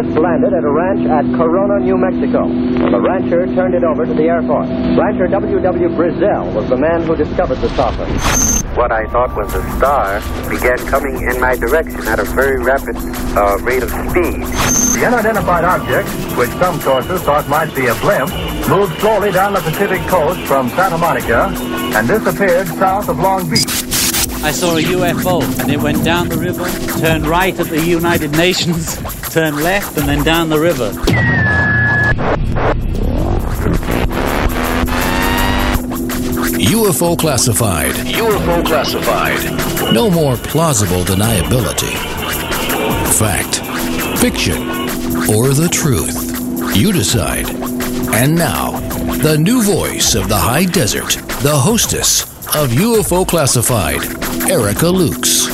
just landed at a ranch at Corona, New Mexico. The rancher turned it over to the Air Force. Rancher W.W. Brazil was the man who discovered the saucer. What I thought was a star began coming in my direction at a very rapid rate of speed. The unidentified object, which some sources thought might be a blimp, moved slowly down the Pacific coast from Santa Monica and disappeared south of Long Beach. I saw a UFO, and it went down the river, turned right at the United Nations, turned left, and then down the river. UFO classified. UFO classified. No more plausible deniability. Fact, fiction, or the truth. You decide. And now, the new voice of the high desert, the hostess of UFO Classified, Erica Lukes.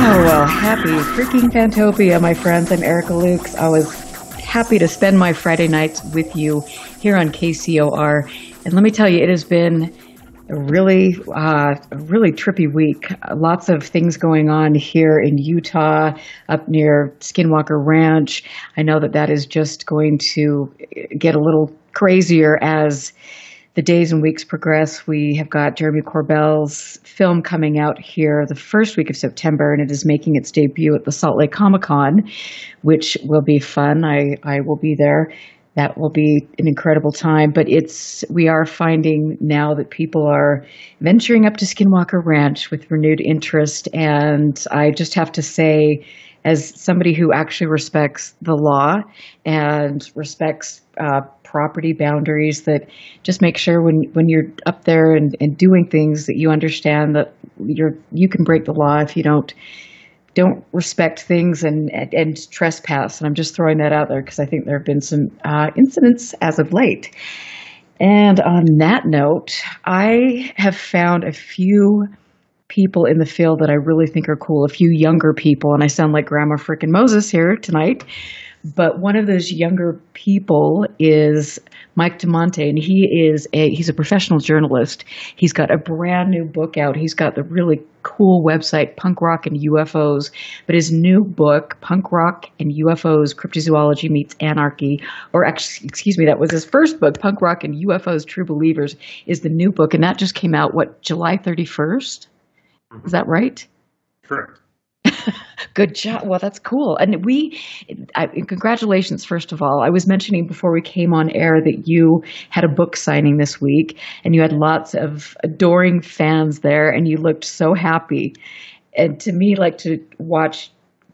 Oh, well, happy freaking Fantopia, my friends. I'm Erica Lukes. I was happy to spend my Friday nights with you here on KCOR. And let me tell you, it has been a really trippy week. Lots of things going on here in Utah, up near Skinwalker Ranch. I know that is just going to get a little crazier as the days and weeks progress. We have got Jeremy Corbell's film coming out here the first week of September, and it is making its debut at the Salt Lake Comic-Con, which will be fun. I will be there. That will be an incredible time. But we are finding now that people are venturing up to Skinwalker Ranch with renewed interest. And I just have to say, as somebody who actually respects the law and respects property boundaries, that just make sure when you're up there and doing things that you understand that you can break the law if you don't respect things and trespass. And I'm just throwing that out there because I think there have been some incidents as of late. And on that note, I have found a few people in the field that I really think are cool, a few younger people, and I sound like Grandma frickin' Moses here tonight. But one of those younger people is Mike Damante, and he's a professional journalist. He's got a brand new book out. He's got the really cool website, Punk Rock and UFOs. But his new book, Punk Rock and UFOs, Cryptozoology Meets Anarchy, or actually, excuse me, that was his first book, Punk Rock and UFOs, True Believers, is the new book. And that just came out, July 31st? Is that right? Correct. Good job. Well, that's cool. And congratulations, first of all. I was mentioning before we came on air that you had a book signing this week, and you had lots of adoring fans there, and you looked so happy. And to me, like, to watch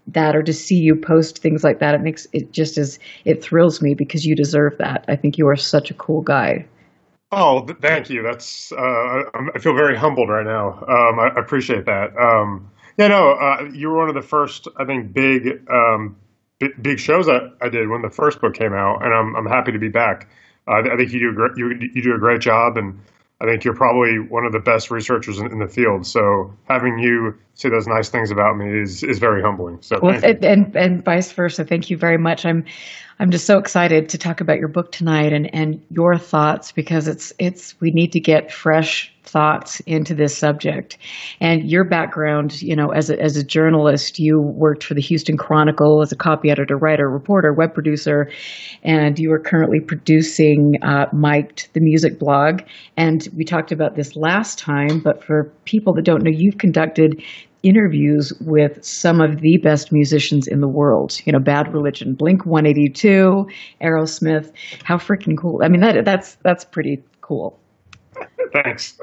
that or to see you post things like that, it thrills me because you deserve that. I think you are such a cool guy. Oh, thank you. That's I feel very humbled right now. I appreciate that. You were one of the first, I think, big shows I did when the first book came out, and I'm happy to be back. I think you do a great job, and I think you're probably one of the best researchers in the field. So having you say those nice things about me is very humbling. So and vice versa. Thank you very much. I'm just so excited to talk about your book tonight and your thoughts, because we need to get fresh thoughts into this subject. And your background, as a journalist, you worked for the Houston Chronicle as a copy editor, writer, reporter, web producer, and you are currently producing Mic'd, the music blog. And we talked about this last time, but for people that don't know, you've conducted interviews with some of the best musicians in the world. Bad Religion, Blink 182, Aerosmith. How freaking cool! I mean, that's pretty cool. Thanks.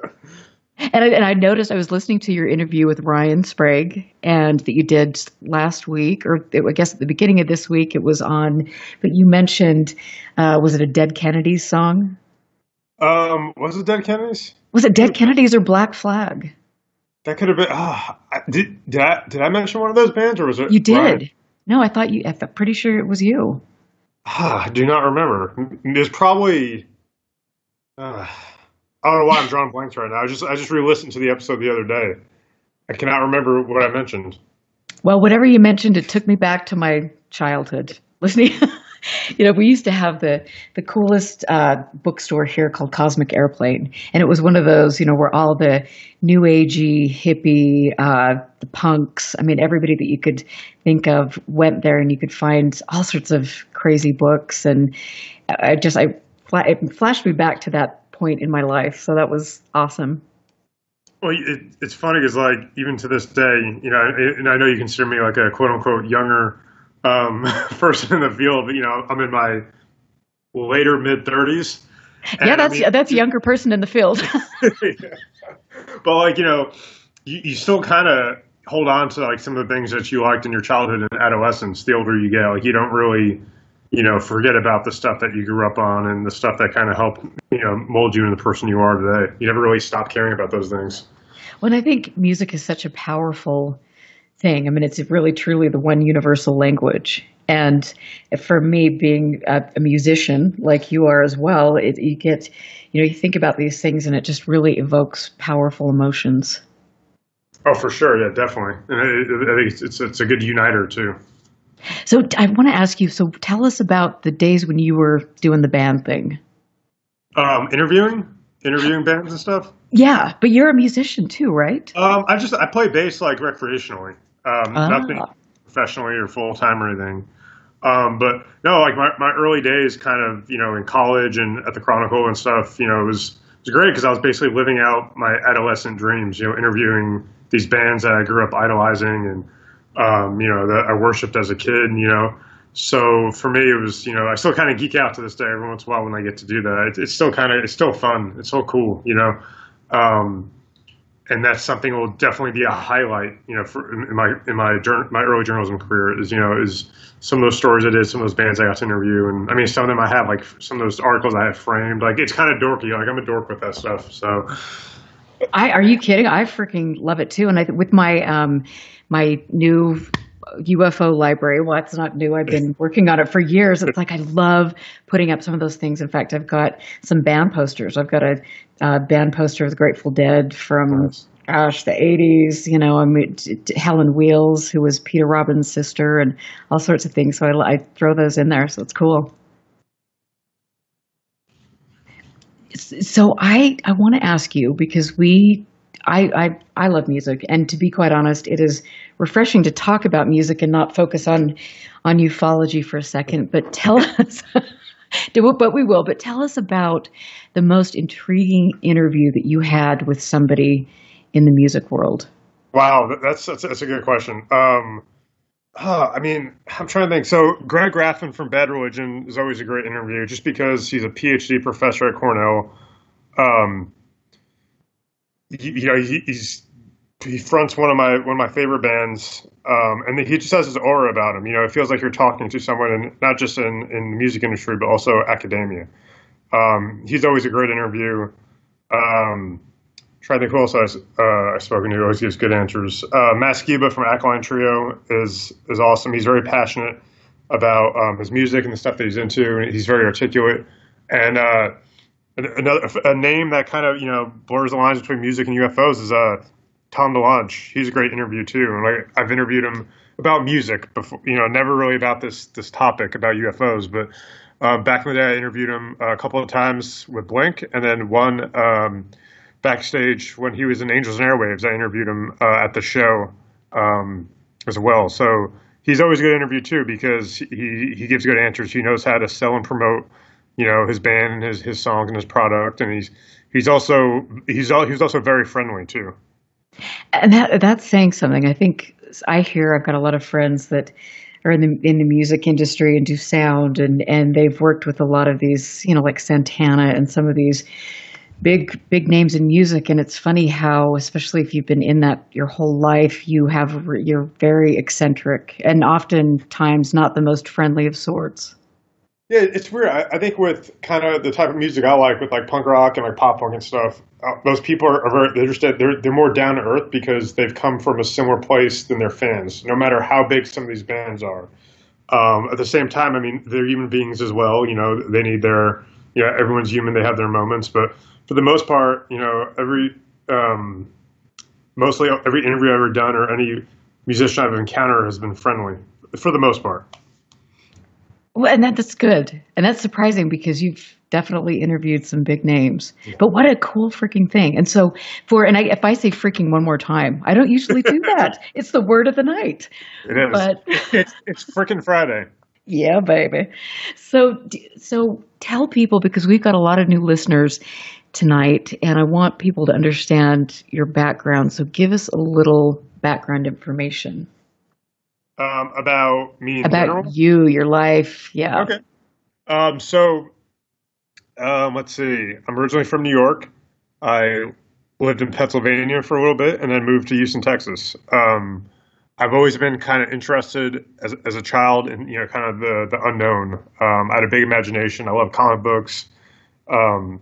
And I noticed, I was listening to your interview with Ryan Sprague, and that you did last week, or I guess at the beginning of this week, it was on. But you mentioned, was it a Dead Kennedys song? Was it Dead Kennedys? Was it Dead Kennedys or Black Flag? That could have been. Did I mention one of those bands, or was it? You did. Ryan? No, I'm pretty sure it was you. I do not remember. There's probably. I don't know why I'm drawing blanks right now. I just re-listened to the episode the other day. I cannot remember what I mentioned. Well, whatever you mentioned, it took me back to my childhood. Listening We used to have the coolest bookstore here called Cosmic Airplane, and it was one of those, where all the new agey hippie, the punks. I mean, everybody that you could think of went there, and you could find all sorts of crazy books. And it flashed me back to that point in my life, so that was awesome. Well, it's funny because, like, even to this day, and I know you consider me like a quote unquote younger person in the field, but I'm in my later mid 30s. Yeah, that's a younger person in the field. Yeah. But like, you still kind of hold on to like some of the things that you liked in your childhood and adolescence. The older you get, like you don't really, forget about the stuff that you grew up on and the stuff that kind of helped, mold you into the person you are today. You never really stop caring about those things. Well, and I think music is such a powerful thing. I mean, it's really truly the one universal language. And for me, being a musician like you are as well, you get, you think about these things and it just really evokes powerful emotions. Oh, for sure. Yeah, definitely. And I think it's a good uniter too. So I want to ask you, so tell us about the days when you were doing the band thing. Interviewing bands and stuff. Yeah, but you're a musician too, right? I play bass like recreationally, nothing professionally or full time or anything. But no, like my early days, kind of in college and at the Chronicle and stuff, it was great because I was basically living out my adolescent dreams, interviewing these bands that I grew up idolizing and that I worshipped as a kid, So for me, it was, I still kind of geek out to this day every once in a while when I get to do that. It's still fun. It's so cool, and that's something that will definitely be a highlight, in my early journalism career is some of those stories I did, some of those bands I got to interview. And I mean, some of them I have, like some of those articles I have framed, like it's kind of dorky. Like I'm a dork with that stuff. So are you kidding? I freaking love it too. And with my, my new UFO library. Well, it's not new. I've been working on it for years. It's like I love putting up some of those things. In fact, I've got some band posters. I've got a band poster of the Grateful Dead from, the 80s. Helen Wheels, who was Peter Robbins' sister, and all sorts of things. So I throw those in there. So it's cool. So I want to ask you, because I love music, and to be quite honest, it is refreshing to talk about music and not focus on ufology for a second. But tell us, but tell us about the most intriguing interview that you had with somebody in the music world. Wow, that's a good question. I mean, I'm trying to think. So Greg Graffin from Bad Religion is always a great interview, just because he's a PhD professor at Cornell. He fronts one of my favorite bands, and he just has his aura about him. It feels like you're talking to someone, not just in the music industry, but also academia. He's always a great interview. Trying to think who else I've spoken to. He always gives good answers. Matt Skiba from Alkaline Trio is awesome. He's very passionate about his music and the stuff that he's into. And he's very articulate. And a name that kind of blurs the lines between music and UFOs is Tom DeLonge. He's a great interview too. And I've interviewed him about music before. Never really about this topic about UFOs, but back in the day, I interviewed him a couple of times with Blink, and then one backstage when he was in Angels and Airwaves. I interviewed him at the show as well. So he's always a good interview too, because he gives good answers. He knows how to sell and promote, his band and his songs and his product, and he's also very friendly too. And that's saying something. I think I've got a lot of friends that are in the music industry and do sound, and they've worked with a lot of these, like Santana and some of these big names in music. And it's funny how, especially if you've been in that your whole life, you're very eccentric and oftentimes not the most friendly of sorts. Yeah, it's weird. I think with kind of the type of music I like, with like punk rock and like pop punk and stuff, those people are very interested. They're more down to earth because they've come from a similar place than their fans, no matter how big some of these bands are. At the same time, I mean, they're human beings as well. They need their, everyone's human. They have their moments, but for the most part, mostly every interview I've ever done or any musician I've encountered has been friendly for the most part. Well, and that's good. And that's surprising because you've definitely interviewed some big names. But what a cool freaking thing. And so if I say freaking one more time, I don't usually do that. It's the word of the night. It is. But It's freaking Friday. yeah, baby. So tell people, because we've got a lot of new listeners tonight, and I want people to understand your background. So give us a little background information. About me in About general? you, your life. Yeah. Okay. Let's see. I'm originally from New York. I lived in Pennsylvania for a little bit and then moved to Houston, Texas. I've always been kind of interested as a child in, kind of the unknown. I had a big imagination. I love comic books. And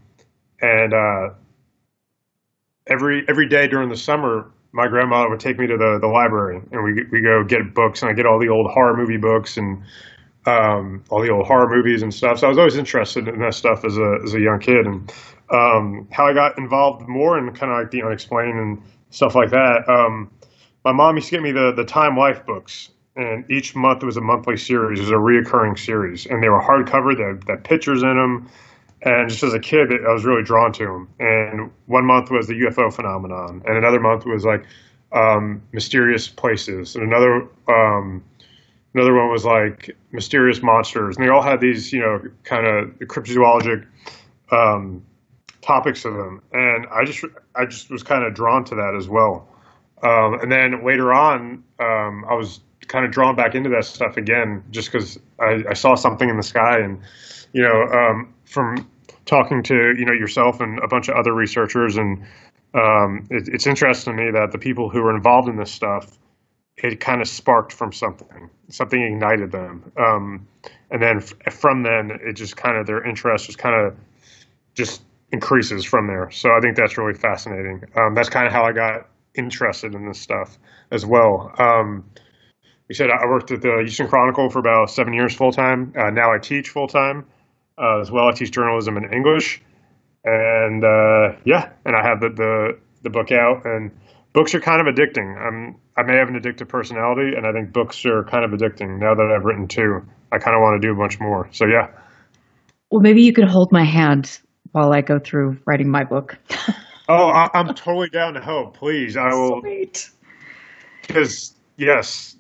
every day during the summer, my grandma would take me to the library, and we go get books, and I get all the old horror movie books and all the old horror movies and stuff. So I was always interested in that stuff as a young kid, and how I got involved more in kind of like the unexplained and stuff like that. My mom used to get me the Time Life books, and each month it was a monthly series. It was a reoccurring series, and they were hardcover. They had pictures in them. And just as a kid, I was really drawn to them. And one month was the UFO phenomenon, and another month was like mysterious places, and another one was like mysterious monsters. And they all had these, kind of cryptozoologic topics to them. And I just was kind of drawn to that as well. And then later on, I was kind of drawn back into that stuff again, just because I saw something in the sky, and from talking to yourself and a bunch of other researchers, and it's interesting to me that the people who were involved in this stuff, it kind of sparked from something ignited them, and then from then it just kind of their interest just increases from there. So I think that's really fascinating. That's kind of how I got interested in this stuff as well. We said I worked at the Houston Chronicle for about 7 years full time. Now I teach full time. As well, I teach journalism in English, and and I have the book out. And books are kind of addicting. I may have an addictive personality, and I think books are kind of addicting. Now that I've written 2, I kind of want to do a bunch more. So yeah. Well, maybe you could hold my hand while I go through writing my book. Oh, I'm totally down to help. Please, I will. Sweet. Because yes,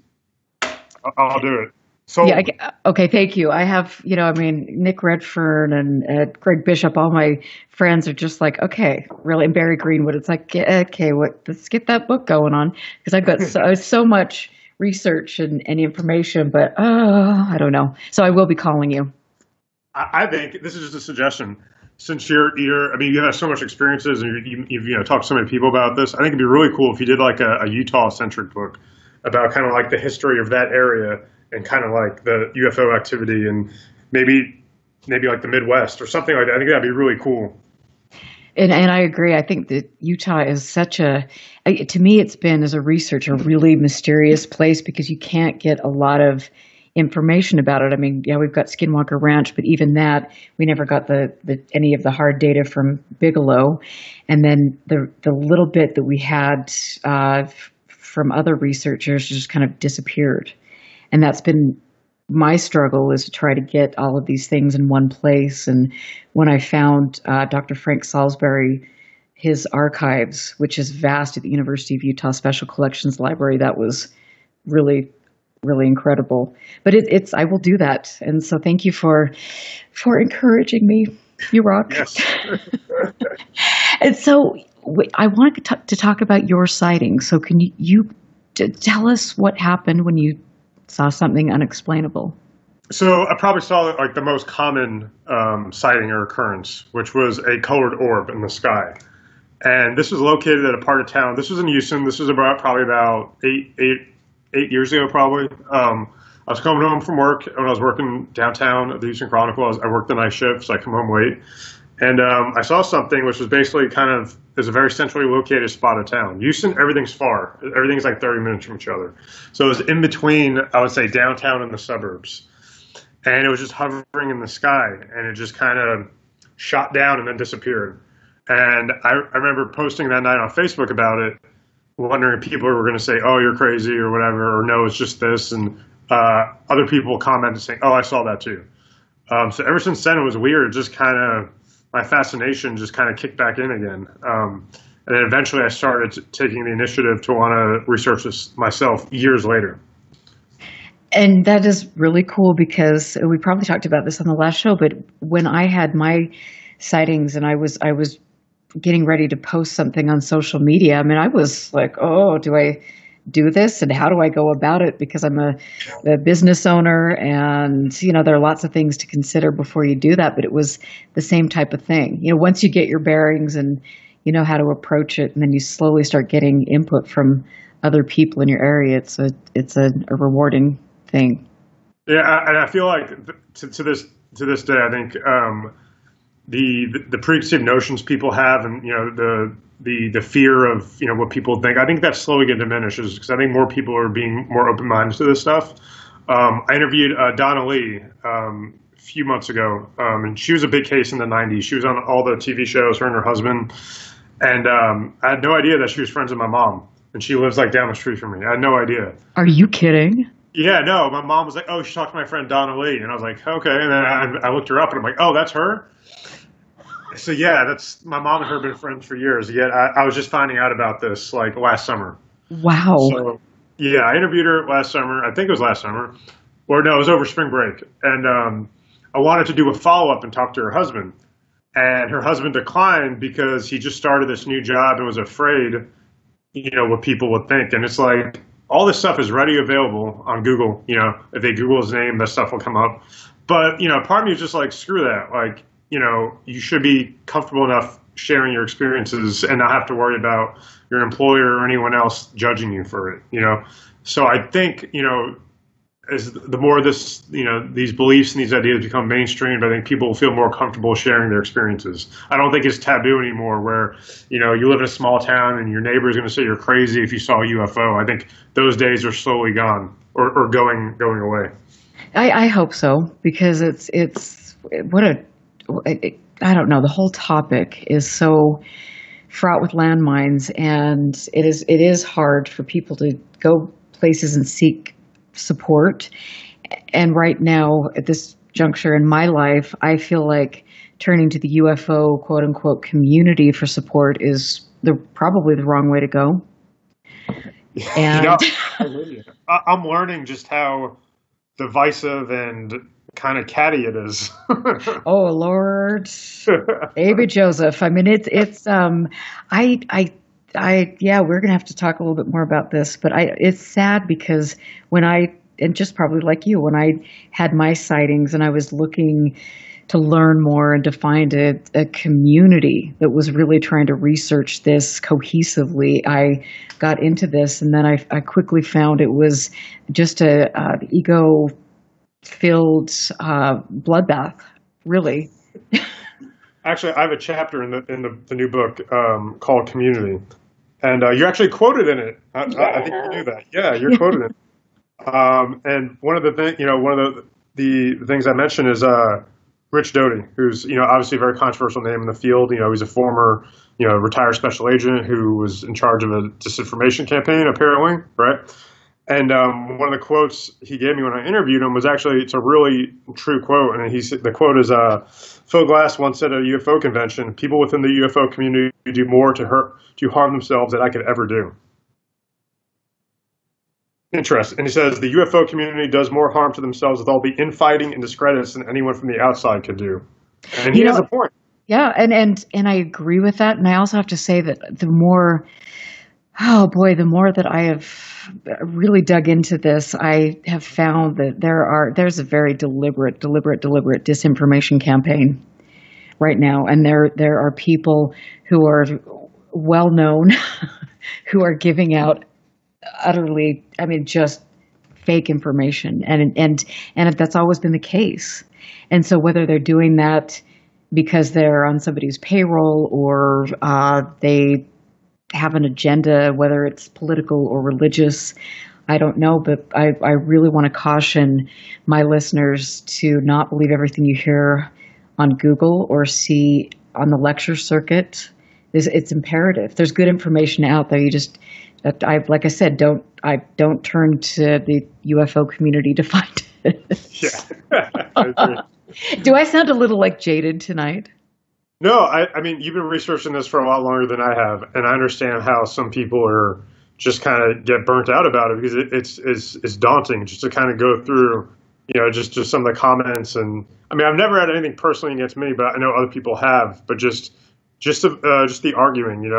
I'll do it. So, yeah. Okay. Thank you. I have, Nick Redfern and Greg Bishop, all my friends are just like, okay, really. And Barry Greenwood. It's like, okay, let's get that book going on. Because I've got so much research and information, but I don't know. So I will be calling you. I think this is just a suggestion. Since you have so much experiences, and you've talked to so many people about this, I think it'd be really cool if you did like a Utah-centric book about kind of like the history of that area, and kind of like the UFO activity, and maybe like the Midwest or something like that. I think that'd be really cool. And I agree. I think that Utah is to me, it's been, as a researcher, a really mysterious place because you can't get a lot of information about it. I mean, yeah, we've got Skinwalker Ranch, but even that, we never got any of the hard data from Bigelow. And then the little bit that we had from other researchers just kind of disappeared. And that's been my struggle, is to try to get all of these things in one place. And when I found Dr. Frank Salisbury, his archives, which is vast at the University of Utah Special Collections Library, that was really, really incredible. But I will do that. And so thank you for encouraging me. You rock. Yes. And so I wanted to talk about your sighting. So can you tell us what happened when you saw something unexplainable? So I probably saw like the most common sighting or occurrence, which was a colored orb in the sky. And this was located at a part of town. This was in Houston. This was probably about eight years ago, probably. I was coming home from work when I was working downtown at the Houston Chronicle. I worked the night shift, so I come home late. And I saw something which was basically is a very centrally located spot of town. Houston, everything's far. Everything's like 30 minutes from each other. So it was in between, I would say, downtown and the suburbs. And it was just hovering in the sky, and it just kind of shot down and then disappeared. And I remember posting that night on Facebook about it, wondering if people were going to say, oh, you're crazy or whatever, or no, it's just this. And other people commented saying, "Oh, I saw that too." So ever since then, it was weird. Just kind of my fascination just kind of kicked back in again. And then eventually I started taking the initiative to want to research this myself years later. And that is really cool because we probably talked about this on the last show, but when I had my sightings and I was getting ready to post something on social media, I mean, I was like, oh, do I do this? And how do I go about it? Because I'm a business owner and, you know, there are lots of things to consider before you do that, but it was the same type of thing. You know, once you get your bearings and you know how to approach it, and then you slowly start getting input from other people in your area, it's a rewarding thing. Yeah, and I feel like to this day, I think the preconceived notions people have, and you know the fear of what people think, I think that's slowly getting diminished because I think more people are being more open minded to this stuff. I interviewed Donna Lee a few months ago, and she was a big case in the '90s. She was on all the TV shows, her and her husband, and I had no idea that she was friends with my mom, and she lives like down the street from me. I had no idea. Are you kidding? Yeah, no. My mom was like, "Oh, she talked to my friend Donna Lee," and I was like, "Okay." And then I looked her up, and I'm like, "Oh, that's her." So yeah, that's my mom and her have been friends for years. Yet I was just finding out about this like last summer. Wow. So yeah, I interviewed her last summer. I think it was last summer, or no, it was over spring break. And I wanted to do a follow up and talk to her husband, and her husband declined because he just started this new job and was afraid, what people would think. And it's like all this stuff is ready available on Google. If they Google his name, that stuff will come up. But part of me is just like, screw that. Like, you should be comfortable enough sharing your experiences and not have to worry about your employer or anyone else judging you for it, So I think, as the more this, these beliefs and these ideas become mainstream, I think people will feel more comfortable sharing their experiences. I don't think it's taboo anymore where, you live in a small town and your neighbor is going to say you're crazy if you saw a UFO. I think those days are slowly gone or going away. I hope so, because it's what I don't know. The whole topic is so fraught with landmines, and it is hard for people to go places and seek support. And right now, at this juncture in my life, I feel like turning to the UFO quote unquote community for support is probably the wrong way to go. And I'm learning just how divisive and kind of catty it is. Oh Lord, baby Joseph. I mean, it's yeah, we're gonna have to talk a little bit more about this, but it's sad because and just probably like you, when I had my sightings and I was looking to learn more and to find a community that was really trying to research this cohesively, I got into this, and then I quickly found it was just an ego-filled bloodbath, really. Actually, I have a chapter in the new book called Community, and you're actually quoted in it. I think you knew that. Yeah, you're quoted in it. And one of the things I mentioned is Rich Doty, who's obviously a very controversial name in the field. He's a former retired special agent who was in charge of a disinformation campaign, apparently, right? And one of the quotes he gave me when I interviewed him was it's a really true quote. And the quote is, Phil Glass once said at a UFO convention, "People within the UFO community do more to harm themselves than I could ever do." Interesting. And he says the UFO community does more harm to themselves with all the infighting and discredits than anyone from the outside could do. And he has a point. Yeah, and I agree with that. And I also have to say that the more that I have really dug into this, I have found that there's a very deliberate disinformation campaign right now. And there are people who are well known who are giving out utterly, just fake information, and that's always been the case. And so whether they're doing that because they're on somebody's payroll or they have an agenda, whether it's political or religious, I don't know, but I really want to caution my listeners to not believe everything you hear on Google or see on the lecture circuit. It's imperative. There's good information out there. You just like I said, I don't turn to the UFO community to find it. Yeah. I agree. Do I sound a little like jaded tonight? No, I mean, you've been researching this for a lot longer than I have, and I understand how some people are just kind of get burnt out about it, because it's daunting just to kind of go through, just some of the comments. And I mean, I've never had anything personally against me, but I know other people have. But just the arguing, and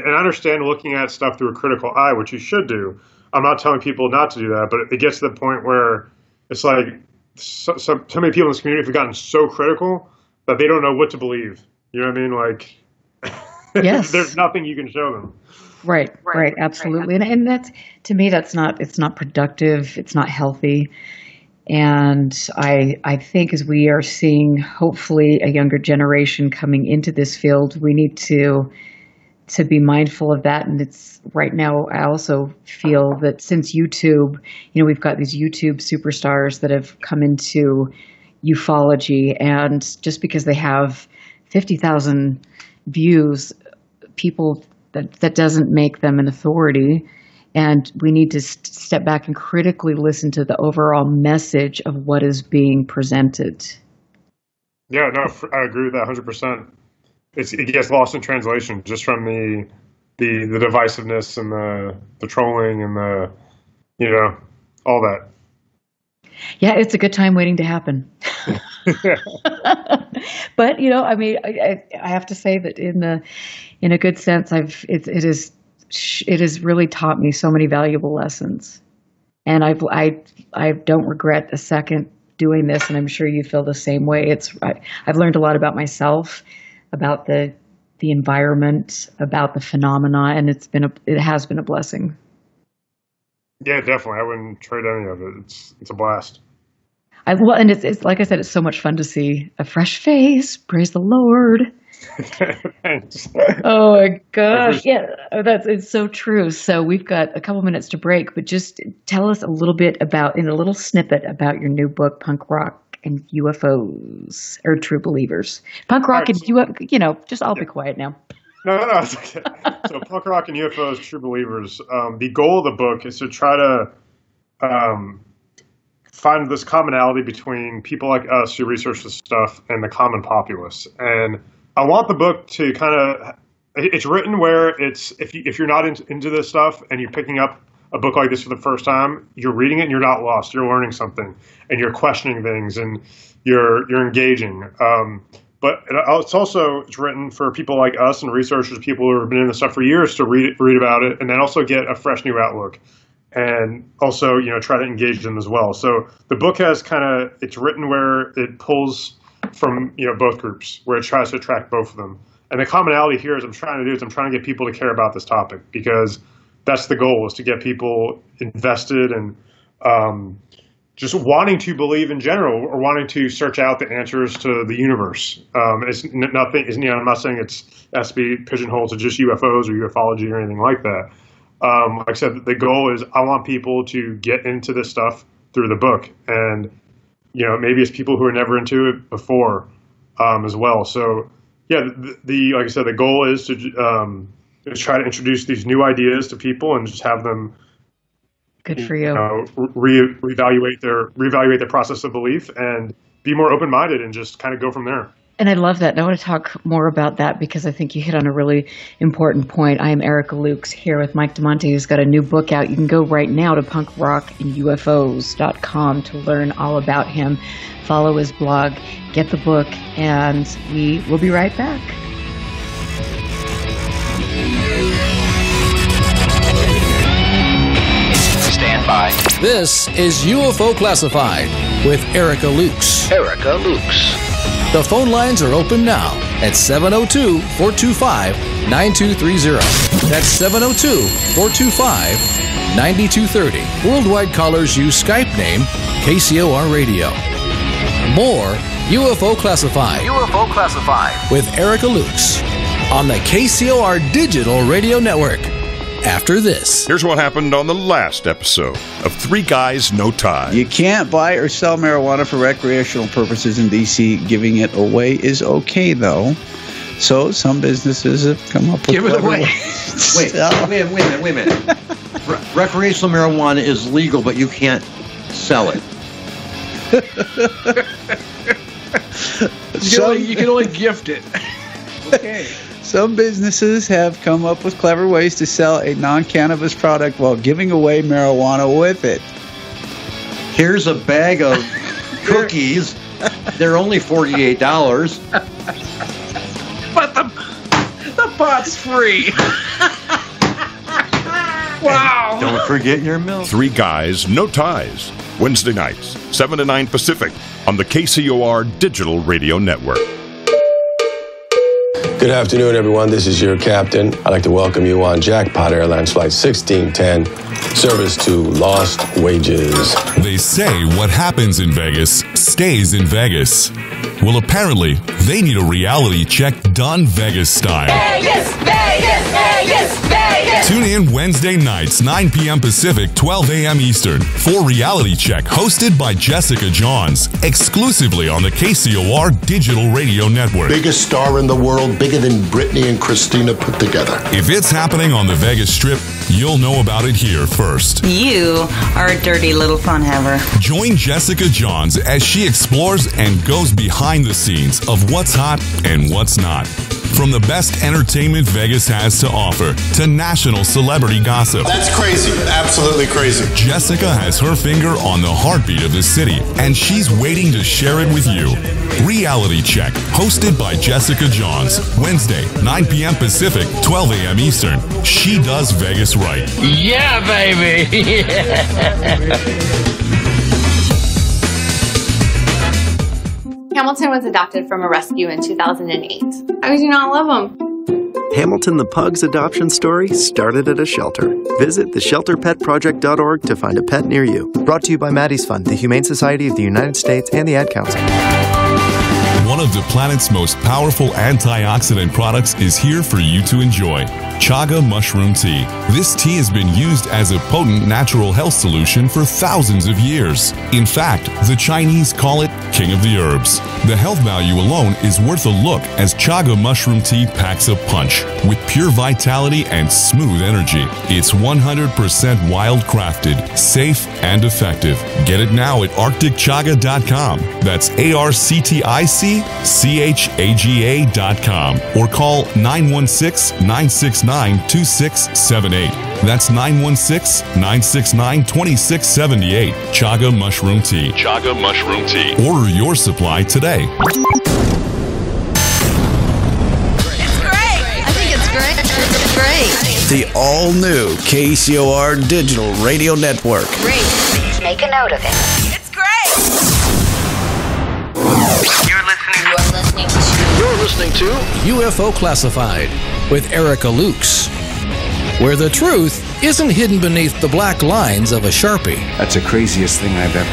I understand looking at stuff through a critical eye, which you should do. I'm not telling people not to do that, but it gets to the point where it's like so many people in this community have gotten so critical that they don't know what to believe. You know what I mean? Like, yes. There's nothing you can show them. Right, absolutely. And that's, to me, it's not productive. It's not healthy. And I think as we are seeing, hopefully, a younger generation coming into this field, we need to be mindful of that. And it's right now, I also feel that since YouTube, we've got these YouTube superstars that have come into ufology, and just because they have 50,000 views, people that doesn't make them an authority. And we need to step back and critically listen to the overall message of what is being presented. Yeah, no, I agree with that 100%. It gets lost in translation just from the divisiveness and the trolling and all that. Yeah, it's a good time waiting to happen. But I mean, I have to say that in a good sense, it has really taught me so many valuable lessons, and I don't regret a second doing this, and I'm sure you feel the same way. I've learned a lot about myself, about the environment, about the phenomena, and it has been a blessing. Yeah, definitely. I wouldn't trade any of it. It's a blast. And it's like I said, it's so much fun to see a fresh face. Praise the Lord. Thanks. Oh my gosh. Yeah, it's so true. So we've got a couple minutes to break, but just tell us a little bit in a little snippet about your new book, Punk Rock and UFOs, or True Believers. Punk Rock and UFOs, I'll be quiet now. No, it's okay. So Punk Rock and UFOs, True Believers. The goal of the book is to try to find this commonality between people like us who research this stuff and the common populace. And I want the book to it's written where if you're not into this stuff and you're picking up a book like this for the first time, you're reading it and you're not lost. You're learning something and you're questioning things and you're engaging. But it's written for people like us and researchers, people who have been in this stuff for years, to read about it and then also get a fresh new outlook. And also, try to engage them as well. So the book has it's written where it pulls from, both groups, where it tries to attract both of them. And the commonality here I'm trying to get people to care about this topic, because that's the goal, is to get people invested and just wanting to believe in general, or wanting to search out the answers to the universe. It's nothing, I'm not saying it has to be pigeonholed to just UFOs or ufology or anything like that. Like I said, the goal is I want people to get into this stuff through the book, and maybe it's people who are never into it before as well. So yeah, like I said, the goal is to try to introduce these new ideas to people and just have them. Good for you. Reevaluate their process of belief and be more open-minded and just kind of go from there. And I love that. And I want to talk more about that, because I think you hit on a really important point. I am Erica Lukes here with Mike Damante, who's got a new book out. You can go right now to punkrockandufos.com to learn all about him. Follow his blog, get the book, and we will be right back. Stand by. This is UFO Classified with Erica Lukes. Erica Lukes. The phone lines are open now at 702-425-9230. That's 702-425-9230. Worldwide callers use Skype name KCOR Radio. More UFO Classified. UFO Classified with Erica Lukes on the KCOR Digital Radio Network. After this. Here's what happened on the last episode of Three Guys, No Tie. You can't buy or sell marijuana for recreational purposes in D.C. Giving it away is okay, though. So some businesses have come up with Give it away. Wait a minute. Recreational marijuana is legal, but you can't sell it. You can only gift it. Okay. Some businesses have come up with clever ways to sell a non-cannabis product while giving away marijuana with it. Here's a bag of cookies. They're only $48. But the pot's free. Wow. Don't forget your milk. 3 Guys, No Ties. Wednesday nights, 7 to 9 Pacific on the KCOR Digital Radio Network. Good afternoon, everyone. This is your captain. I'd like to welcome you on Jackpot Airlines Flight 1610, service to Lost Wages. They say what happens in Vegas stays in Vegas. Well, apparently, they need a reality check done Vegas style. Vegas, Vegas, Vegas, Vegas. Tune in Wednesday nights, 9 p.m. Pacific, 12 a.m. Eastern, for Reality Check, hosted by Jessica Johns, exclusively on the KCOR Digital Radio Network. Biggest star in the world, bigger than Britney and Christina put together. If it's happening on the Vegas Strip, you'll know about it here first. You are a dirty little fun haver. Join Jessica Johns as she explores and goes behind the scenes of what's hot and what's not. From the best entertainment Vegas has to offer to national celebrity gossip. That's crazy. Absolutely crazy. Jessica has her finger on the heartbeat of the city, and she's waiting to share it with you. Reality Check, hosted by Jessica Johns. Wednesday, 9 p.m. Pacific, 12 a.m. Eastern. She does Vegas right. Yeah, baby. Hamilton was adopted from a rescue in 2008. How could you not love him? Hamilton the Pug's adoption story started at a shelter. Visit theshelterpetproject.org to find a pet near you. Brought to you by Maddie's Fund, the Humane Society of the United States, and the Ad Council. One of the planet's most powerful antioxidant products is here for you to enjoy. Chaga Mushroom Tea. This tea has been used as a potent natural health solution for thousands of years. In fact, the Chinese call it King of the Herbs. The health value alone is worth a look, as Chaga Mushroom Tea packs a punch with pure vitality and smooth energy. It's 100% wild crafted, safe, and effective. Get it now at arcticchaga.com. That's ARCTICCHAGA.com, or call 916-969-2678. That's 916-969-2678. Chaga Mushroom Tea. Chaga Mushroom Tea. Order your supply today. It's great. I think it's great. It's great. The all-new KCOR Digital Radio Network. Great. Make a note of it. It's great. You're listening to UFO Classified with Erica Lukes, where the truth isn't hidden beneath the black lines of a Sharpie. That's the craziest thing I've ever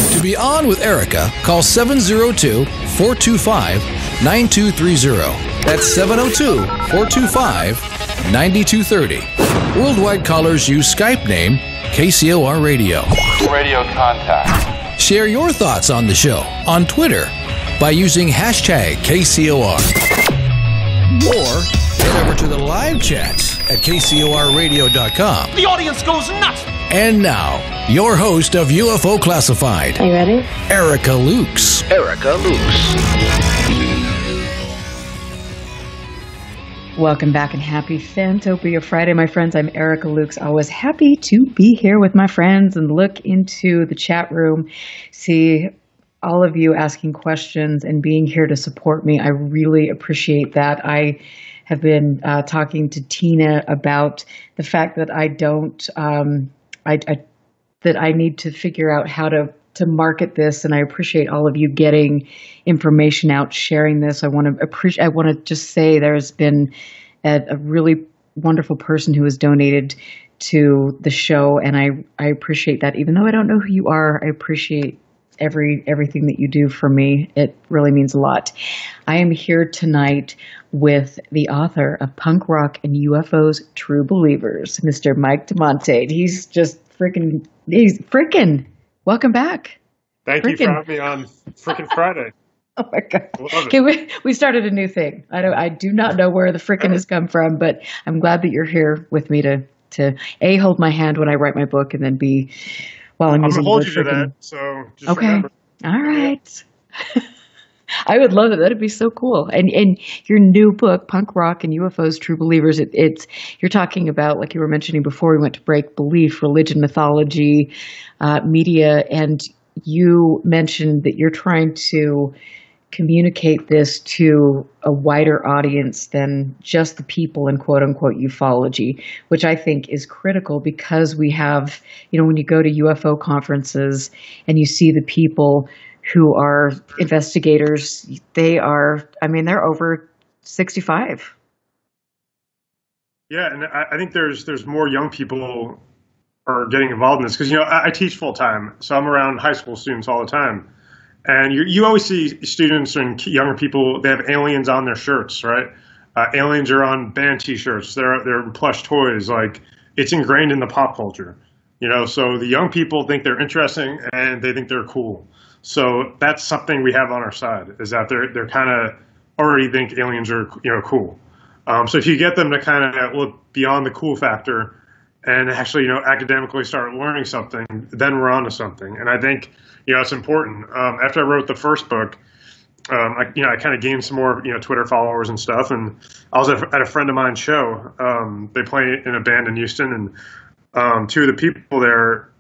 heard. To be on with Erica, call 702-425-9230. That's 702-425-9230. Worldwide callers use Skype name KCOR Radio. Radio contact. Share your thoughts on the show on Twitter by using hashtag KCOR. Or head over to the live chats at KCORradio.com. The audience goes nuts. And now, your host of UFO Classified. Are you ready? Erica Lukes. Erica Lukes. Welcome back and happy Fantopia Friday, my friends. I'm Erica Lukes. I was happy to be here with my friends and look into the chat room, see all of you asking questions and being here to support me. I really appreciate that. I have been talking to Tina about the fact that I don't, that I need to figure out how to market this, and I appreciate all of you getting information out, sharing this. I want to just say there's been a really wonderful person who has donated to the show, and I appreciate that. Even though I don't know who you are, I appreciate everything that you do for me. It really means a lot. I am here tonight with the author of Punk Rock and UFOs True Believers, Mr. Mike Damante. He's freaking. Welcome back. Thank you for having me on freaking Friday. Oh my God. Okay, we started a new thing. I do not know where the frickin' has come from, but I'm glad that you're here with me to A, hold my hand when I write my book, and then B, while I'm using the word frickin'. I'm going to hold you to that, so just okay. remember. All right. I would love it. That'd be so cool. And your new book, Punk Rock and UFOs, True Believers, you're talking about, like you were mentioning before we went to break, belief, religion, mythology, media, and you mentioned that you're trying to communicate this to a wider audience than just the people in quote unquote ufology, which I think is critical because we have, when you go to UFO conferences and you see the people who are investigators, they're over 65. Yeah, and I think there's more young people are getting involved in this because, I teach full time, so I'm around high school students all the time. And you always see students and younger people, they have aliens on their shirts, right? Aliens are on band T-shirts. They're plush toys. Like, it's ingrained in the pop culture, So the young people think they're interesting and they think they're cool. So that's something we have on our side, is that they're kind of already think aliens are cool. So if you get them to kind of look beyond the cool factor and actually academically start learning something, then we're on to something. And I think it's important. After I wrote the first book, I kind of gained some more Twitter followers and stuff. And I was at a friend of mine's show. They play in a band in Houston, and two of the people there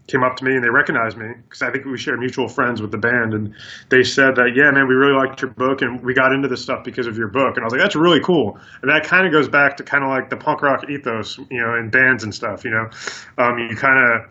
came up to me and they recognized me because I think we share mutual friends with the band. And they said that, yeah, man, we really liked your book and we got into this stuff because of your book. And I was like, that's really cool. And that kind of goes back to kind of like the punk rock ethos, in bands and stuff, you kind of,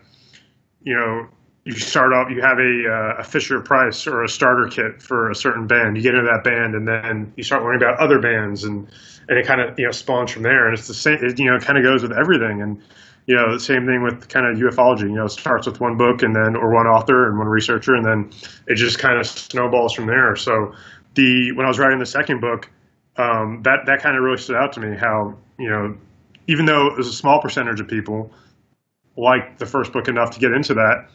you start off, you have a Fisher Price or a starter kit for a certain band. You get into that band and then you start learning about other bands and it kind of, spawns from there. And it's the same, it kind of goes with everything. And, the same thing with kind of ufology, it starts with one book or one author and one researcher, and then it just kind of snowballs from there. So when I was writing the second book, that kind of really stood out to me how, even though it was a small percentage of people liked the first book enough to get into that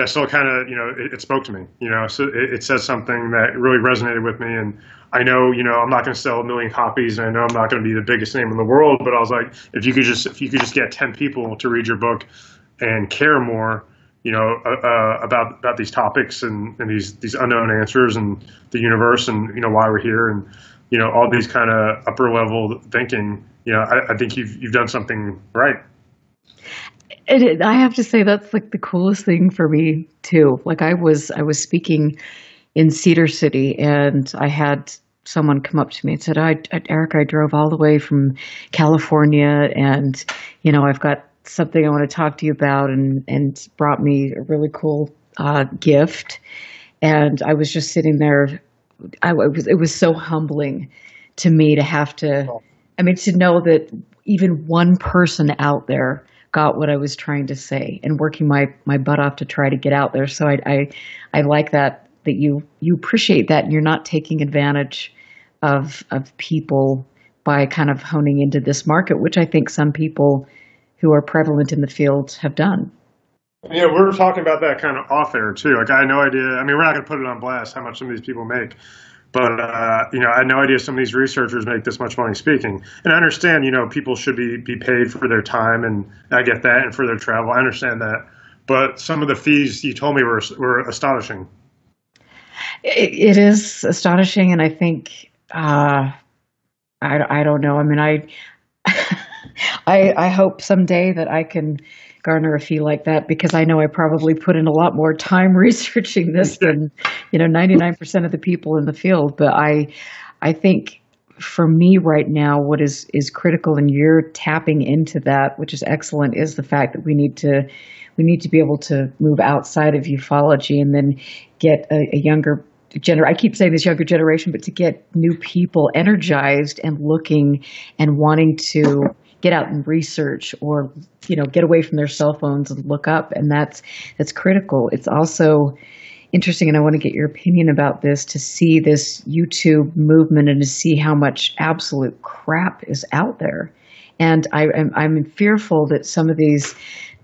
still kind of, it spoke to me, so it says something that really resonated with me. And I know, I'm not going to sell 1 million copies, and I know I'm not going to be the biggest name in the world, but I was like, if you could just get 10 people to read your book and care more, about these topics and these unknown answers and the universe and, why we're here and, all these kind of upper level thinking, I think you've done something right. I have to say that's like the coolest thing for me too. Like I was speaking in Cedar City and I had someone come up to me and said, Eric, I drove all the way from California and, I've got something I want to talk to you about and brought me a really cool gift. And I was just sitting there. It was so humbling to me to have to know that even one person out there got what I was trying to say and working my butt off to try to get out there. So I like that you appreciate that and you're not taking advantage of people by kind of honing into this market, which I think some people who are prevalent in the field have done. Yeah, we were talking about that kind of off air too. Like I had no idea. We're not going to put it on blast how much some of these people make. But, I had no idea some of these researchers make this much money speaking. And I understand, people should be paid for their time, and I get that, and for their travel. I understand that. But some of the fees you told me were astonishing. It is astonishing, and I think, I don't know. I hope someday that I can garner a fee like that because I know I probably put in a lot more time researching this than 99% of the people in the field. But I think for me right now, what is critical, and you're tapping into that, which is excellent, is the fact that we need to be able to move outside of ufology and then get a younger I keep saying this younger generation, but to get new people energized and looking and wanting to get out and research or, get away from their cell phones and look up. And that's critical. It's also interesting, and I want to get your opinion about this, to see this YouTube movement and to see how much absolute crap is out there. And I'm fearful that some of these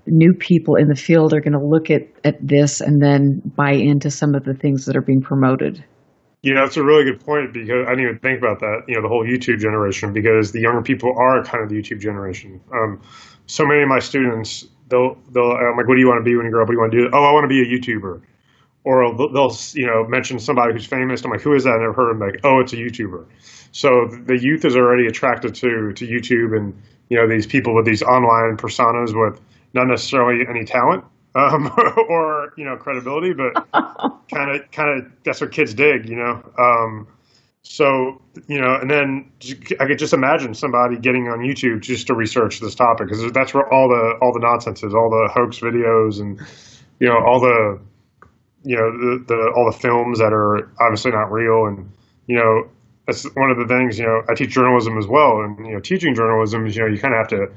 new people in the field are going to look at this and then buy into some of the things that are being promoted. It's a really good point because I didn't even think about that, the whole YouTube generation, because the younger people are kind of the YouTube generation. So many of my students, I'm like, what do you want to be when you grow up? What do you want to do? Oh, I want to be a YouTuber. Or they'll mention somebody who's famous. I'm like, who is that? I never heard of him. Like, oh, it's a YouTuber. So the youth is already attracted to YouTube and, these people with these online personas with not necessarily any talent. Or credibility, but kind of that's what kids dig, So and then I could just imagine somebody getting on YouTube just to research this topic, because that's where all the nonsense is, all the hoax videos, and all the all the films that are obviously not real, and that's one of the things. I teach journalism as well, and teaching journalism is you kind of have to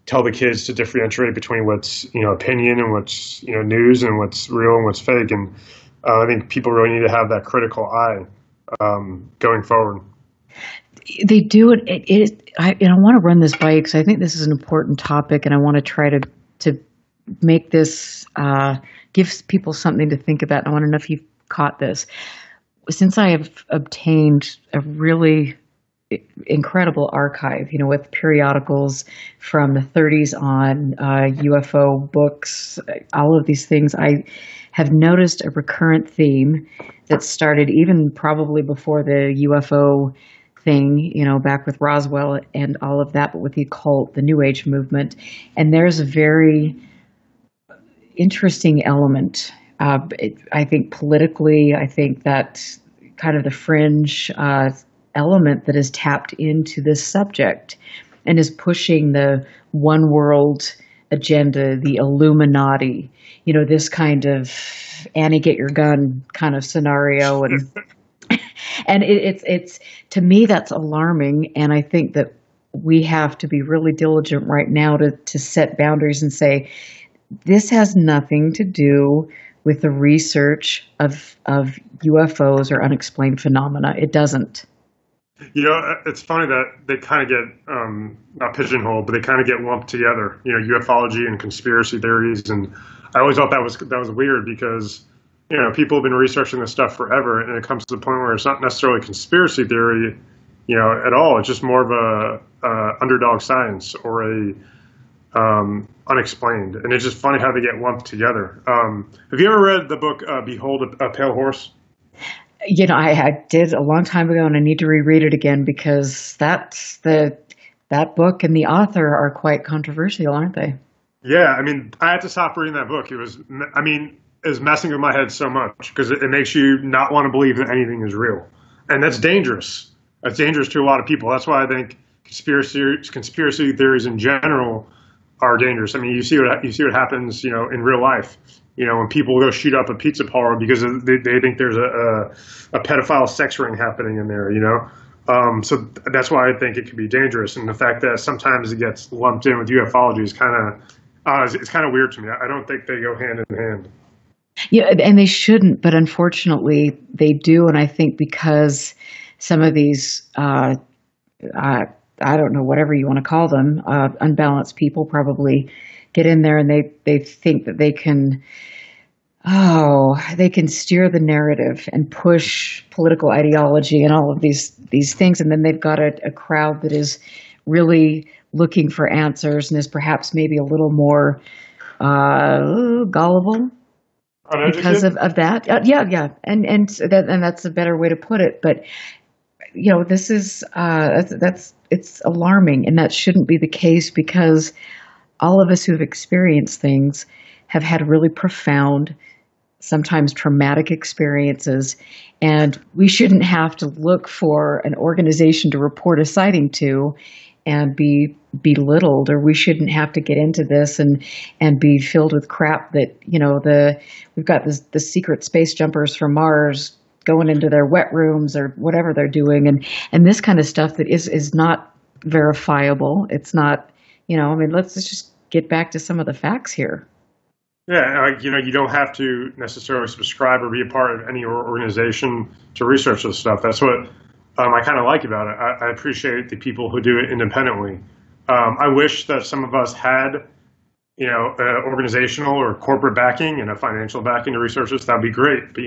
tell the kids to differentiate between what's opinion and what's news and what's real and what's fake. And I think people really need to have that critical eye going forward. They do it. I want to run this by you because I think this is an important topic, and I want to try to make this give people something to think about. And I want to know if you've caught this. Since I have obtained a really incredible archive, with periodicals from the 30s on, UFO books, all of these things, I have noticed a recurrent theme that started even probably before the UFO thing, back with Roswell and all of that, but with the occult, the New Age movement. And there's a very interesting element. I think politically, I think that kind of the fringe element that is tapped into this subject and is pushing the one world agenda, the Illuminati, this kind of Annie get your gun kind of scenario. And and it's to me, that's alarming. And I think that we have to be really diligent right now to set boundaries and say, this has nothing to do with the research of UFOs or unexplained phenomena. It doesn't. It's funny that they kind of get, not pigeonholed, but they kind of get lumped together, ufology and conspiracy theories. And I always thought that was weird because, people have been researching this stuff forever, and it comes to the point where it's not necessarily conspiracy theory, at all. It's just more of a underdog science or a unexplained. And it's just funny how they get lumped together. Have you ever read the book, Behold a Pale Horse? I did a long time ago, and I need to reread it again because that book and the author are quite controversial, aren't they? Yeah, I had to stop reading that book. It was messing with my head so much because it makes you not want to believe that anything is real, and that's dangerous. That's dangerous to a lot of people. That's why I think conspiracy theories in general are dangerous. You see what happens, in real life. When people go shoot up a pizza parlor because they think there's a pedophile sex ring happening in there, So that's why I think it can be dangerous. And the fact that sometimes it gets lumped in with ufology is it's kind of weird to me. I don't think they go hand in hand. Yeah, and they shouldn't, but unfortunately they do. And I think because some of these, I don't know, whatever you want to call them, unbalanced people probably get in there and they think that they can steer the narrative and push political ideology and all of these things. And then they've got a crowd that is really looking for answers and is perhaps maybe a little more gullible because of that. Yeah. And that's a better way to put it. But, this is, it's alarming, and that shouldn't be the case because all of us who have experienced things have had really profound, sometimes traumatic experiences, and we shouldn't have to look for an organization to report a sighting to and be belittled, or we shouldn't have to get into this and be filled with crap that, we've got the secret space jumpers from Mars going into their wet rooms or whatever they're doing, and this kind of stuff that is not verifiable. It's not, let's just get back to some of the facts here. Yeah, you don't have to necessarily subscribe or be a part of any organization to research this stuff. That's what I kind of like about it. I appreciate the people who do it independently. I wish that some of us had, organizational or corporate backing and a financial backing to research this. That'd be great. But,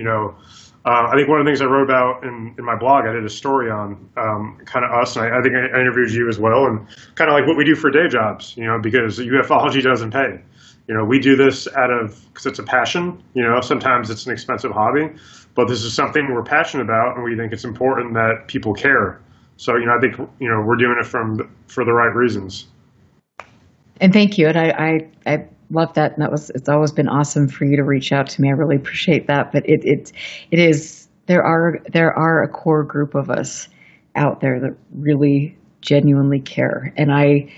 I think one of the things I wrote about in my blog, I did a story on kind of us, and I think I interviewed you as well, and kind of like what we do for day jobs, because ufology doesn't pay. We do this because it's a passion. Sometimes it's an expensive hobby, but this is something we're passionate about, and we think it's important that people care. So, I think, we're doing it for the right reasons. And thank you. And I love that. And it's always been awesome for you to reach out to me. I really appreciate that. But it is, there are a core group of us out there that really genuinely care. And I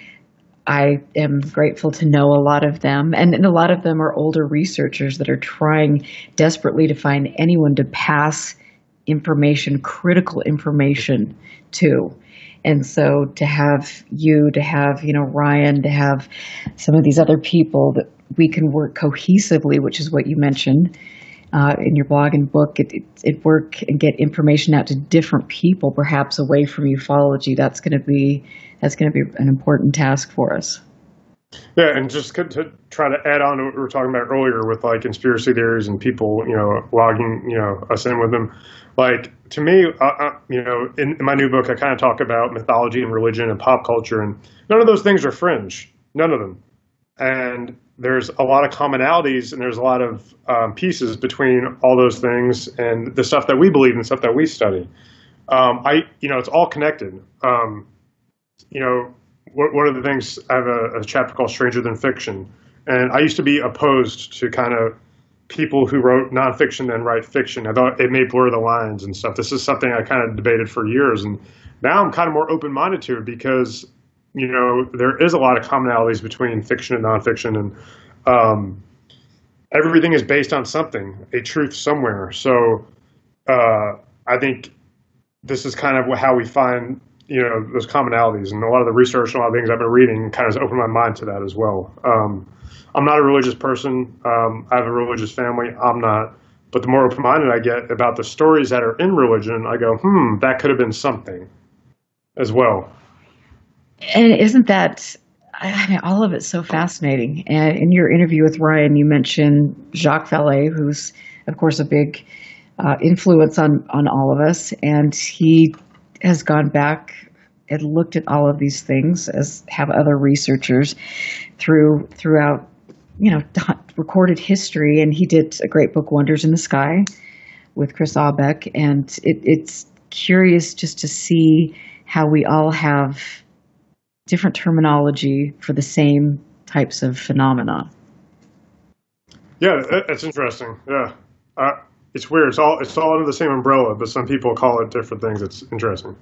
am grateful to know a lot of them. And a lot of them are older researchers that are trying desperately to find anyone to pass information, critical information to. And so to have you, to have, Ryan, to have some of these other people that we can work cohesively, which is what you mentioned in your blog and book, it work and get information out to different people, perhaps away from ufology. That's going to be an important task for us. Yeah, and just to try to add on to what we were talking about earlier with like conspiracy theories and people, logging, us in with them. Like, to me, in my new book, I kind of talk about mythology and religion and pop culture, and none of those things are fringe. None of them. And there's a lot of commonalities, and there's a lot of pieces between all those things and the stuff that we believe and stuff that we study. It's all connected. One of the things, I have a chapter called Stranger Than Fiction, and I used to be opposed to kind of people who wrote nonfiction and write fiction. I thought it may blur the lines and stuff. This is something I kind of debated for years, and now I'm kind of more open-minded to it because, there is a lot of commonalities between fiction and nonfiction, and everything is based on something, a truth somewhere. So I think this is kind of how we find those commonalities, and a lot of the research and a lot of things I've been reading kind of has opened my mind to that as well. I'm not a religious person. I have a religious family. I'm not. But the more open-minded I get about the stories that are in religion, I go, that could have been something as well. And isn't that, all of it's so fascinating. And in your interview with Ryan, you mentioned Jacques Vallée, who's, of course, a big influence on all of us. And he has gone back and looked at all of these things, as have other researchers throughout, recorded history. And he did a great book, Wonders in the Sky, with Chris Aubeck. And it's curious just to see how we all have different terminology for the same types of phenomena. Yeah, that's interesting. Yeah. It's weird. It's all under the same umbrella, but some people call it different things. It's interesting.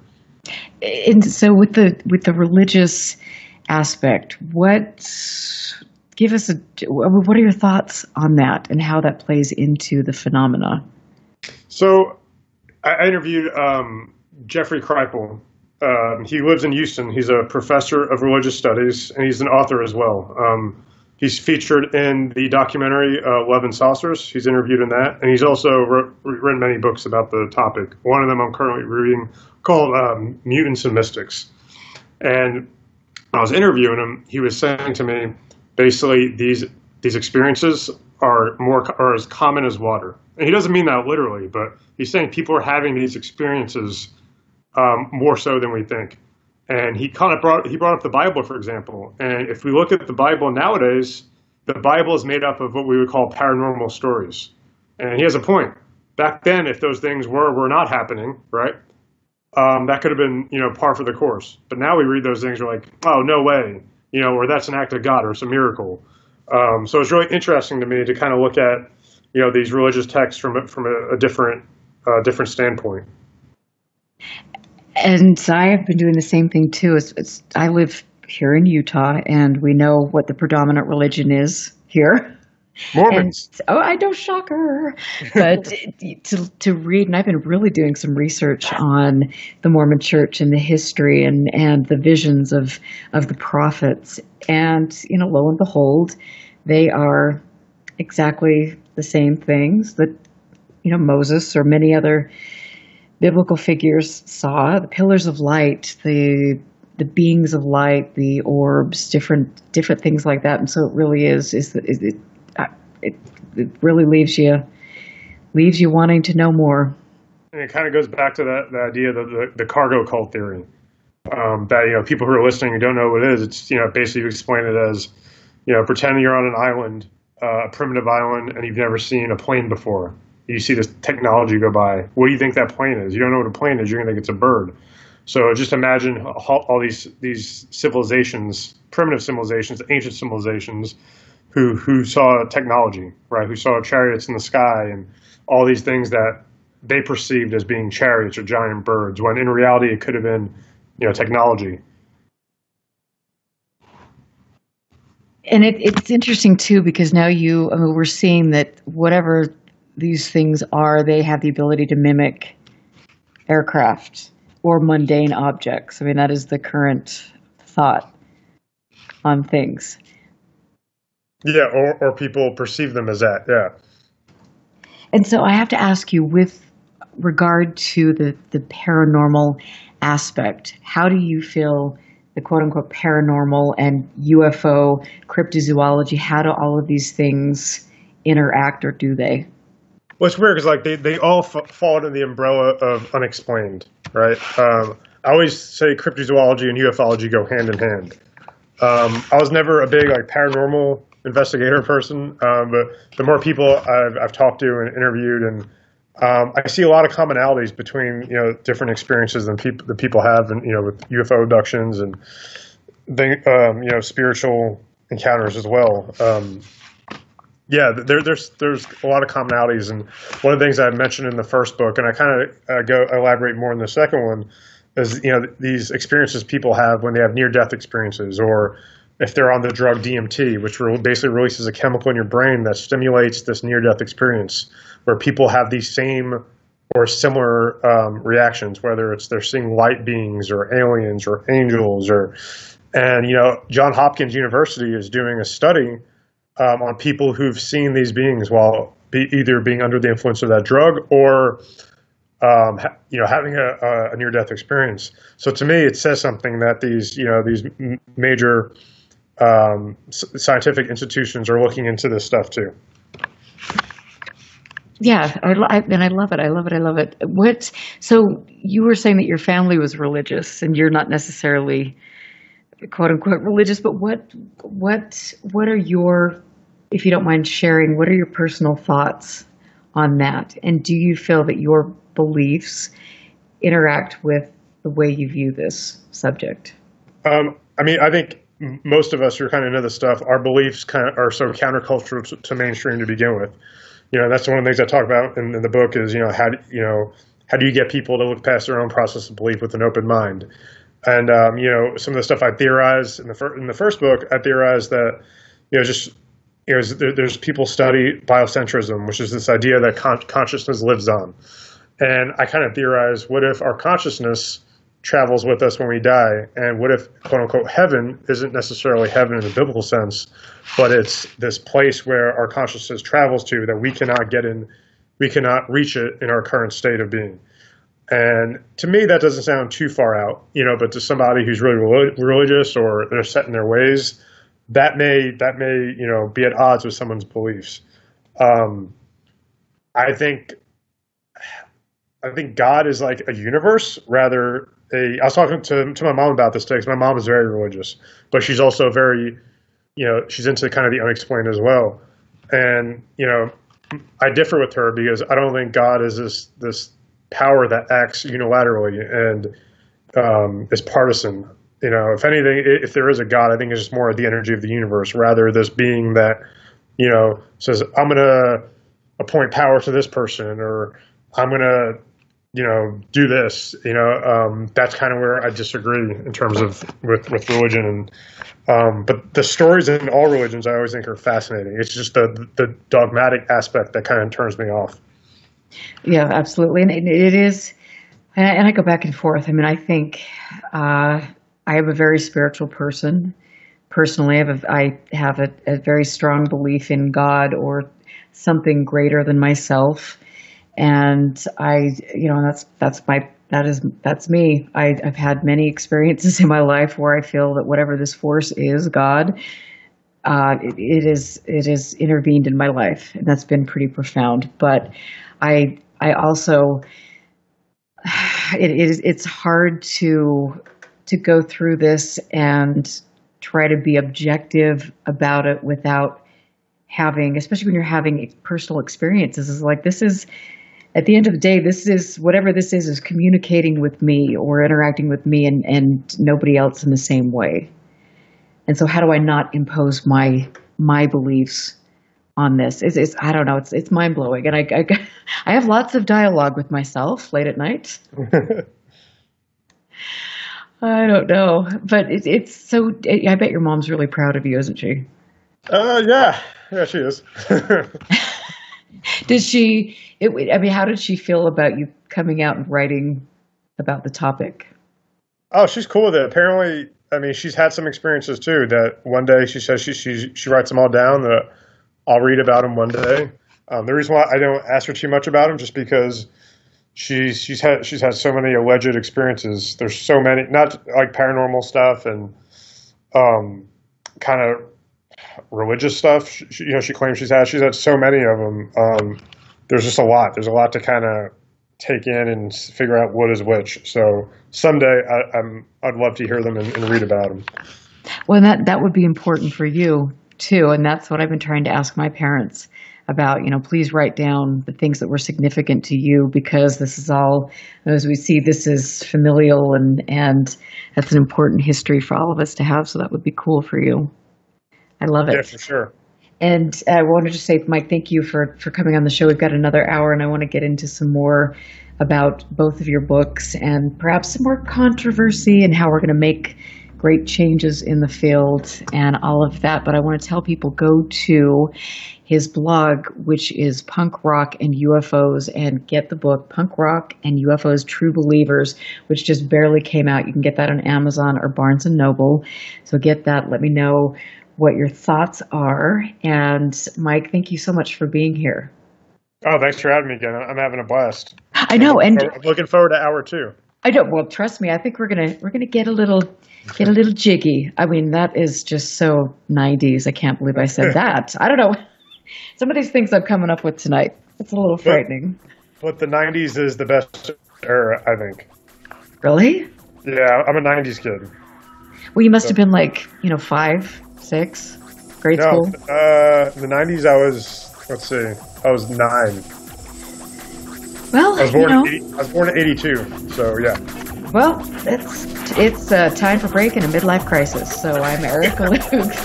And so with the religious aspect, what are your thoughts on that and how that plays into the phenomena? So I interviewed Jeffrey Kripal. He lives in Houston. He's a professor of religious studies, and he's an author as well. He's featured in the documentary Love and Saucers. He's interviewed in that, and he's also written many books about the topic. One of them I'm currently reading called Mutants and Mystics. And when I was interviewing him, he was saying to me, basically, these experiences are as common as water. And he doesn't mean that literally, but he's saying people are having these experiences more so than we think. And he brought up the Bible, for example. And if we look at the Bible nowadays, the Bible is made up of what we would call paranormal stories. And he has a point. Back then, if those things were not happening, right, that could have been, par for the course. But now we read those things, we're like, oh, no way, or that's an act of God or it's a miracle. So it's really interesting to me to kind of look at, these religious texts from a different standpoint. And I have been doing the same thing too. I live here in Utah, and we know what the predominant religion is here. Mormons. I know, shocker. But to read, and I've been really doing some research on the Mormon Church and the history and the visions of the prophets. And, lo and behold, they are exactly the same things that, Moses or many other biblical figures saw. The pillars of light, the beings of light, the orbs, different things like that. And so it really it really leaves you leaves you wanting to know more. And it kind of goes back to the idea of the cargo cult theory. That people who are listening and don't know what it is, it's basically you explain it as pretend you're on an island, a primitive island, and you've never seen a plane before. You see this technology go by. What do you think that plane is? You don't know what a plane is. You're going to think it's a bird. So just imagine all these civilizations, primitive civilizations, ancient civilizations, who saw technology, right? Who saw chariots in the sky and all these things that they perceived as being chariots or giant birds, when in reality it could have been, technology. And it's interesting too, because now we're seeing that whatever these things are, they have the ability to mimic aircraft or mundane objects. I mean, that is the current thought on things. Yeah, or people perceive them as that, yeah. And so I have to ask you, with regard to the paranormal aspect, how do you feel the quote-unquote paranormal and UFO, cryptozoology, how do all of these things interact, or do they? Well, it's weird because they all fall under the umbrella of unexplained, right? I always say cryptozoology and ufology go hand in hand. I was never a big paranormal investigator person, but the more people I've talked to and interviewed, and I see a lot of commonalities between different experiences that people have, and with UFO abductions and spiritual encounters as well. Yeah, there's a lot of commonalities, and one of the things I mentioned in the first book, and I kind of elaborate more in the second one, is these experiences people have when they have near-death experiences, or if they're on the drug DMT, which basically releases a chemical in your brain that stimulates this near-death experience, where people have these same or similar reactions, whether it's they're seeing light beings or aliens or angels, and Johns Hopkins University is doing a study on people who've seen these beings while either being under the influence of that drug or having a near-death experience. So to me, it says something that these major scientific institutions are looking into this stuff too. Yeah, I love it. I love it. So you were saying that your family was religious, and you're not necessarily quote unquote religious, but what are your, if you don't mind sharing, what are your personal thoughts on that? And do you feel that your beliefs interact with the way you view this subject? I think most of us who are kind of into this stuff, our beliefs kind of are so countercultural to mainstream to begin with. That's one of the things I talk about in the book is, how do you get people to look past their own process of belief with an open mind? And, some of the stuff I theorize in the first book, I theorize that, there's people study biocentrism, which is this idea that consciousness lives on. And I kind of theorize, what if our consciousness travels with us when we die? And what if, quote unquote, heaven isn't necessarily heaven in the biblical sense, but it's this place where our consciousness travels to that we cannot get in, we cannot reach it in our current state of being. And to me, that doesn't sound too far out, but to somebody who's really religious or they're set in their ways, that may be at odds with someone's beliefs. I think God is like a universe rather. I was talking to my mom about this today, because my mom is very religious, but she's also very, she's into kind of the unexplained as well. And, I differ with her because I don't think God is this power that acts unilaterally and is partisan. If anything, if there is a God, I think it's just more of the energy of the universe, rather this being that, says, I'm going to appoint power to this person, or I'm going to, do this, that's kind of where I disagree in terms of with religion. And, but the stories in all religions I always think are fascinating. It's just the dogmatic aspect that kind of turns me off. Yeah, absolutely. And it is, and I go back and forth. I mean, I think, I am a very spiritual person. Personally, I have a very strong belief in God or something greater than myself. And that's me. I've had many experiences in my life where I feel that whatever this force is, God, it is intervened in my life, and that's been pretty profound. But I also, it's hard to go through this and try to be objective about it without having, especially when you're having personal experiences. Is like, this is, at the end of the day, this is, whatever this is communicating with me or interacting with me and nobody else in the same way. And so how do I not impose my beliefs on this? It's I don't know, it's mind-blowing. And I have lots of dialogue with myself late at night. I don't know, but it's so, I bet your mom's really proud of you, isn't she? Yeah, she is. Did she, how did she feel about you coming out and writing about the topic? Oh, she's cool with it. Apparently, she's had some experiences too, that one day she says she writes them all down, that I'll read about them one day. The reason why I don't ask her too much about them, just because she's had so many alleged experiences. There's so many, not like paranormal stuff and kind of religious stuff. She claims she's had so many of them. There's just a lot. There's a lot to kind of take in and figure out what is which. So someday I'd love to hear them and read about them. Well, that would be important for you too, and that's what I've been trying to ask my parents about. Please write down the things that were significant to you, because this is all, as we see, this is familial, and that's an important history for all of us to have. So that would be cool for you. I love it. Yeah, for sure. And I wanted to say, Mike, thank you for coming on the show. We've got another hour, and I want to get into some more about both of your books and perhaps some more controversy and how we're going to make great changes in the field and all of that. But I want to tell people, go to his blog, which is Punk Rock and UFOs, and get the book Punk Rock and UFOs True Believers, which just barely came out. You can get that on Amazon or Barnes & Noble. So get that. Let me know what your thoughts are. And Mike, thank you so much for being here. Oh, thanks for having me again. I'm having a blast. I know, and I'm looking forward to hour 2. I don't. Well, trust me. I think we're gonna get a little jiggy. That is just so 90s. I can't believe I said that. I don't know. Some of these things I'm coming up with tonight. It's a little frightening. But the 90s is the best era, I think. Really? Yeah, I'm a 90s kid. Well, you must have been like 5, 6, grade school. The 90s. I was 9. Well, I was born in 82. So yeah. Well, it's time for break and a midlife crisis. So I'm Erica Luke.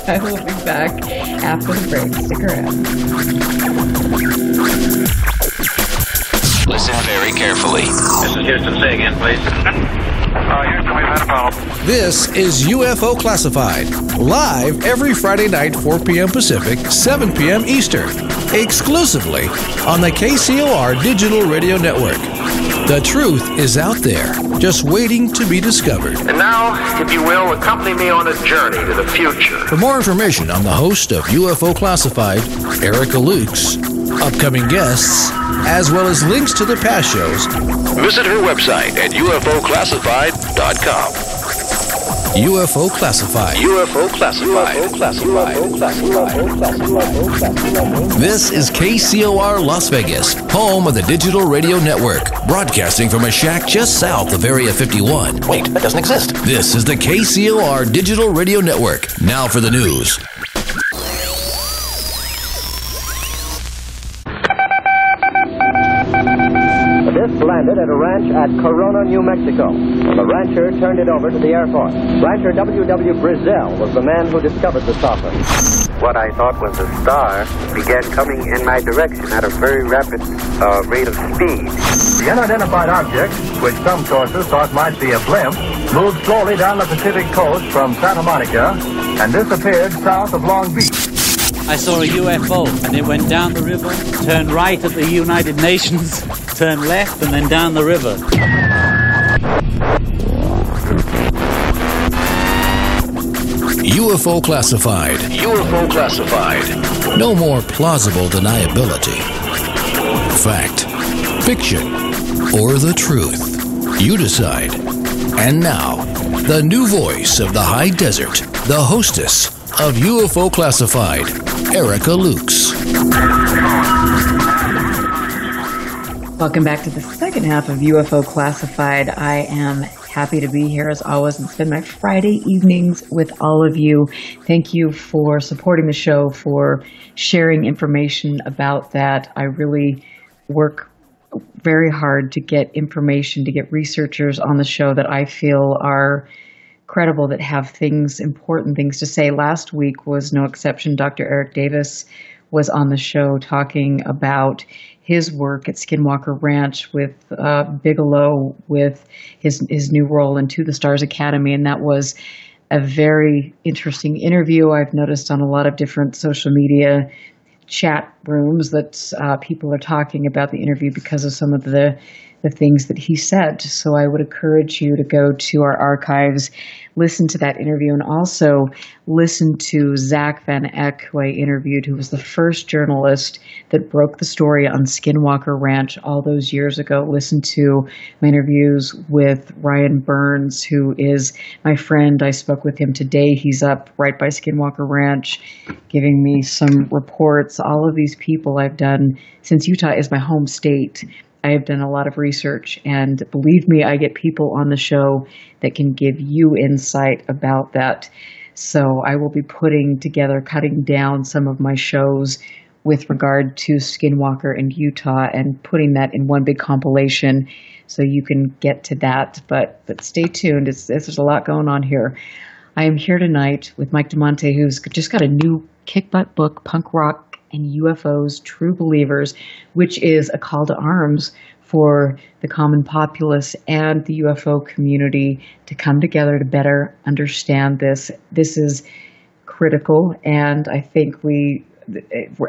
I will be back after the break. Stick around. Listen very carefully. This is Houston. Say again, please. Houston, we've had a problem. This is UFO Classified, live every Friday night, 4 p.m. Pacific, 7 p.m. Eastern, exclusively on the KCOR Digital Radio Network. The truth is out there, just waiting to be discovered. And now, if you will, accompany me on a journey to the future. For more information on the host of UFO Classified, Erica Lukes, upcoming guests, as well as links to the past shows, visit her website at UFOclassified.com. UFO Classified. UFO Classified. UFO Classified. This is KCOR Las Vegas, home of the Digital Radio Network, broadcasting from a shack just south of Area 51. Wait, that doesn't exist. This is the KCOR Digital Radio Network. Now for the news. The disc landed at a ranch at Corona, New Mexico. The rancher turned it over to the Air Force. Rancher W.W. Brazil was the man who discovered the saucer. What I thought was a star began coming in my direction at a very rapid rate of speed. The unidentified object, which some sources thought might be a blimp, moved slowly down the Pacific coast from Santa Monica and disappeared south of Long Beach. I saw a UFO, and it went down the river, turned right at the United Nations, turned left, and then down the river. UFO Classified. UFO Classified. No more plausible deniability. Fact, fiction, or the truth. You decide. And now, the new voice of the high desert, the hostess of UFO Classified, Erica Lukes. Welcome back to the second half of UFO Classified. I am happy to be here as always and spend my Friday evenings with all of you. Thank you for supporting the show, for sharing information about that. I really work very hard to get information, to get researchers on the show that I feel are credible, that have important things to say. Last week was no exception. Dr. Eric Davis was on the show talking about his work at Skinwalker Ranch with Bigelow, with his new role in To the Stars Academy, and that was a very interesting interview. I've noticed on a lot of different social media chat rooms that people are talking about the interview because of some of the things that he said. So I would encourage you to go to our archives, listen to that interview, and also listen to Zach Van Eck, who I interviewed, who was the first journalist that broke the story on Skinwalker Ranch all those years ago. Listen to my interviews with Ryan Burns, who is my friend. I spoke with him today. He's up right by Skinwalker Ranch giving me some reports. All of these people I've done, since Utah is my home state, I have done a lot of research, and believe me, I get people on the show that can give you insight about that. So I will be cutting down some of my shows with regard to Skinwalker and Utah and putting that in one big compilation so you can get to that. But stay tuned. There's a lot going on here. I am here tonight with Mike Damante, who's just got a new kick-butt book, Punk Rock and UFOs, True Believers, which is a call to arms for the common populace and the UFO community to come together to better understand this. This is critical, and I think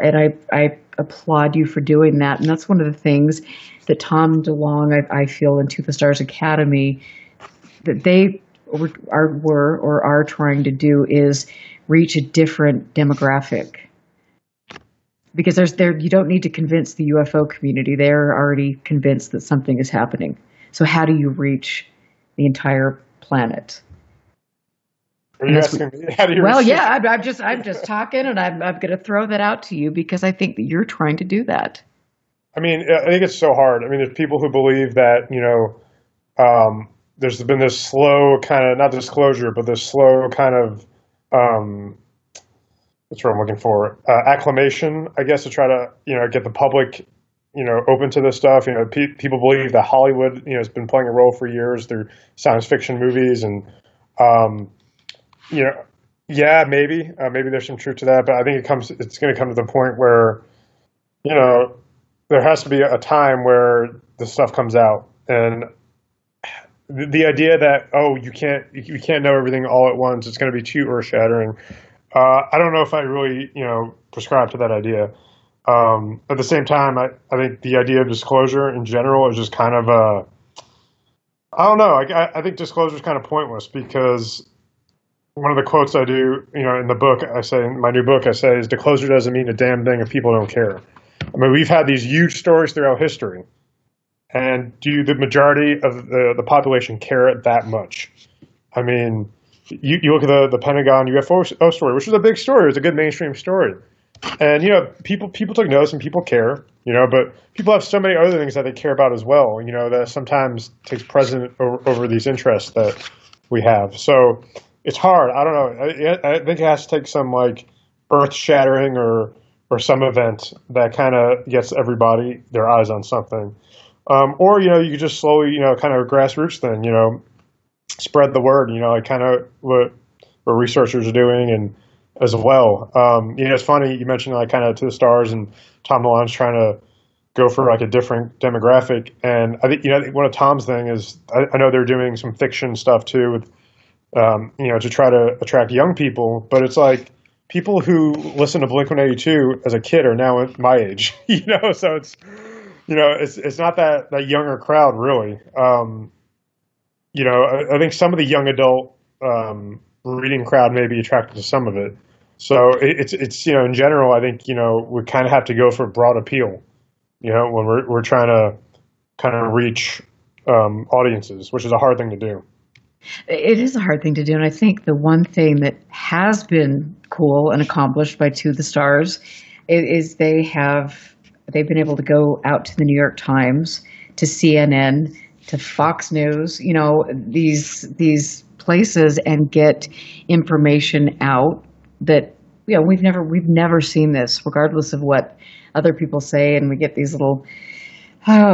I applaud you for doing that. And that's one of the things that Tom DeLonge, I feel, in To the Stars Academy, that they are trying to do is reach a different demographic. Because you don't need to convince the UFO community. They're already convinced that something is happening. So how do you reach the entire planet? Are you asking me? How do you well, reach yeah, I'm just talking, and I'm going to throw that out to you because I think that you're trying to do that. I mean, I think it's so hard. I mean, there's people who believe that, there's been this slow kind of, not disclosure, but this slow kind of, that's what I'm looking for. Acclimation, I guess, to try to, get the public, open to this stuff. People believe that Hollywood, has been playing a role for years through science fiction movies. And, yeah, maybe there's some truth to that. But I think it's going to come to the point where, there has to be a time where this stuff comes out. And the idea that, you can't know everything all at once, it's going to be too earth-shattering. I don't know if I really, prescribe to that idea. At the same time, I think the idea of disclosure in general is just kind of I don't know. I think disclosure is kind of pointless because one of the quotes I do, in the book, in my new book, I say is disclosure doesn't mean a damn thing if people don't care. I mean, we've had these huge stories throughout history. And do the majority of the population care that much? I mean, you look at the Pentagon UFO story, which was a big story. It was a good mainstream story. And, people took notice and people care, but people have so many other things that they care about as well, that sometimes takes precedent over these interests that we have. So it's hard. I don't know. I think it has to take some earth shattering or some event that kind of gets everybody their eyes on something. Or, you could just slowly, kind of grassroots thing, spread the word, kind of what researchers are doing and as well. It's funny, you mentioned kind of To the Stars and Tom DeLonge's trying to go for a different demographic. And I think, one of Tom's thing is, I know they're doing some fiction stuff too with, to try to attract young people, but it's people who listen to Blink-182 as a kid are now at my age, so it's, it's not that younger crowd really. I think some of the young adult reading crowd may be attracted to some of it. So it's in general, I think, we kind of have to go for broad appeal, when we're trying to kind of reach audiences, which is a hard thing to do. It is a hard thing to do, and I think the one thing that has been cool and accomplished by To the Stars is they've been able to go out to the New York Times, to CNN, to Fox News, these places, and get information out that we've never seen this, regardless of what other people say, and we get these little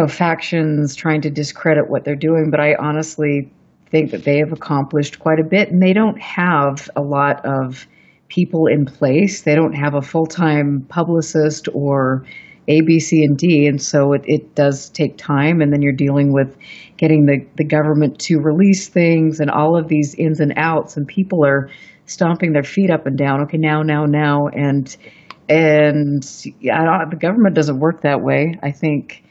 factions trying to discredit what they're doing. But I honestly think that they have accomplished quite a bit, and they don't have a lot of people in place. They don't have a full-time publicist or A, B, C, and D, and so it does take time, and then you're dealing with getting the government to release things and all of these ins and outs, and people are stomping their feet up and down. Okay, now, and the government doesn't work that way. I think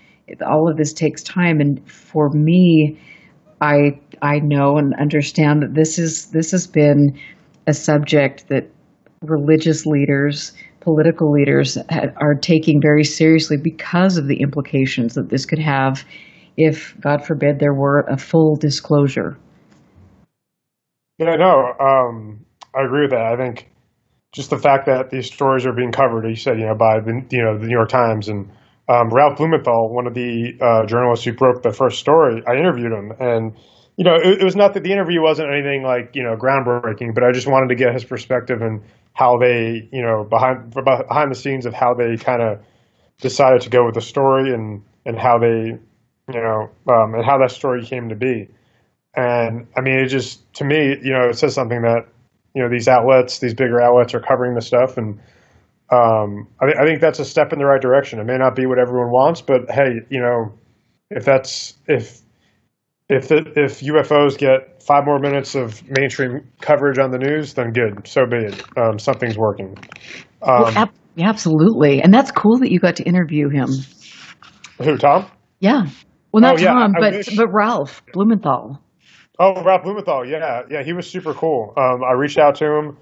all of this takes time, and for me, I know and understand that this has been a subject that religious leaders, political leaders are taking very seriously because of the implications that this could have if, God forbid, there were a full disclosure. Yeah, no, I agree with that. I think just the fact that these stories are being covered, you said, by the New York Times, and Ralph Blumenthal, one of the journalists who broke the first story, I interviewed him, and it was not that the interview wasn't anything like groundbreaking, but I just wanted to get his perspective and how they, behind the scenes of how they kind of decided to go with the story and how they, and how that story came to be. And I mean, it just, to me, it says something that, these bigger outlets are covering this stuff. And I think that's a step in the right direction. It may not be what everyone wants, but hey, if UFOs get 5 more minutes of mainstream coverage on the news, then good, so be it. Something's working. Yeah, absolutely, and that's cool that you got to interview him. Who, Tom? Yeah, well, not Tom, but Ralph Blumenthal. Oh, Ralph Blumenthal, yeah, he was super cool. I reached out to him,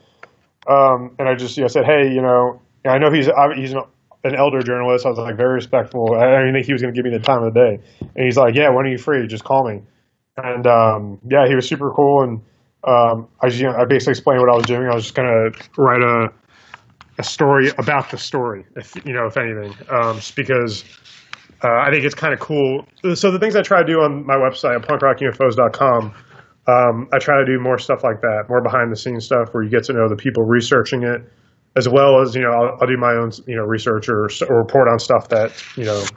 and I just said, hey, I know he's an elder journalist. I was like very respectful. I didn't think he was going to give me the time of the day, and he's like, yeah, when are you free? Just call me. And he was super cool, and I basically explained what I was doing. I was just going to write a story about the story, if anything, just because I think it's kind of cool. So the things I try to do on my website, punkrockufos.com, I try to do more stuff like that, more behind the scenes stuff where you get to know the people researching it, as well as I'll do my own research or report on stuff that is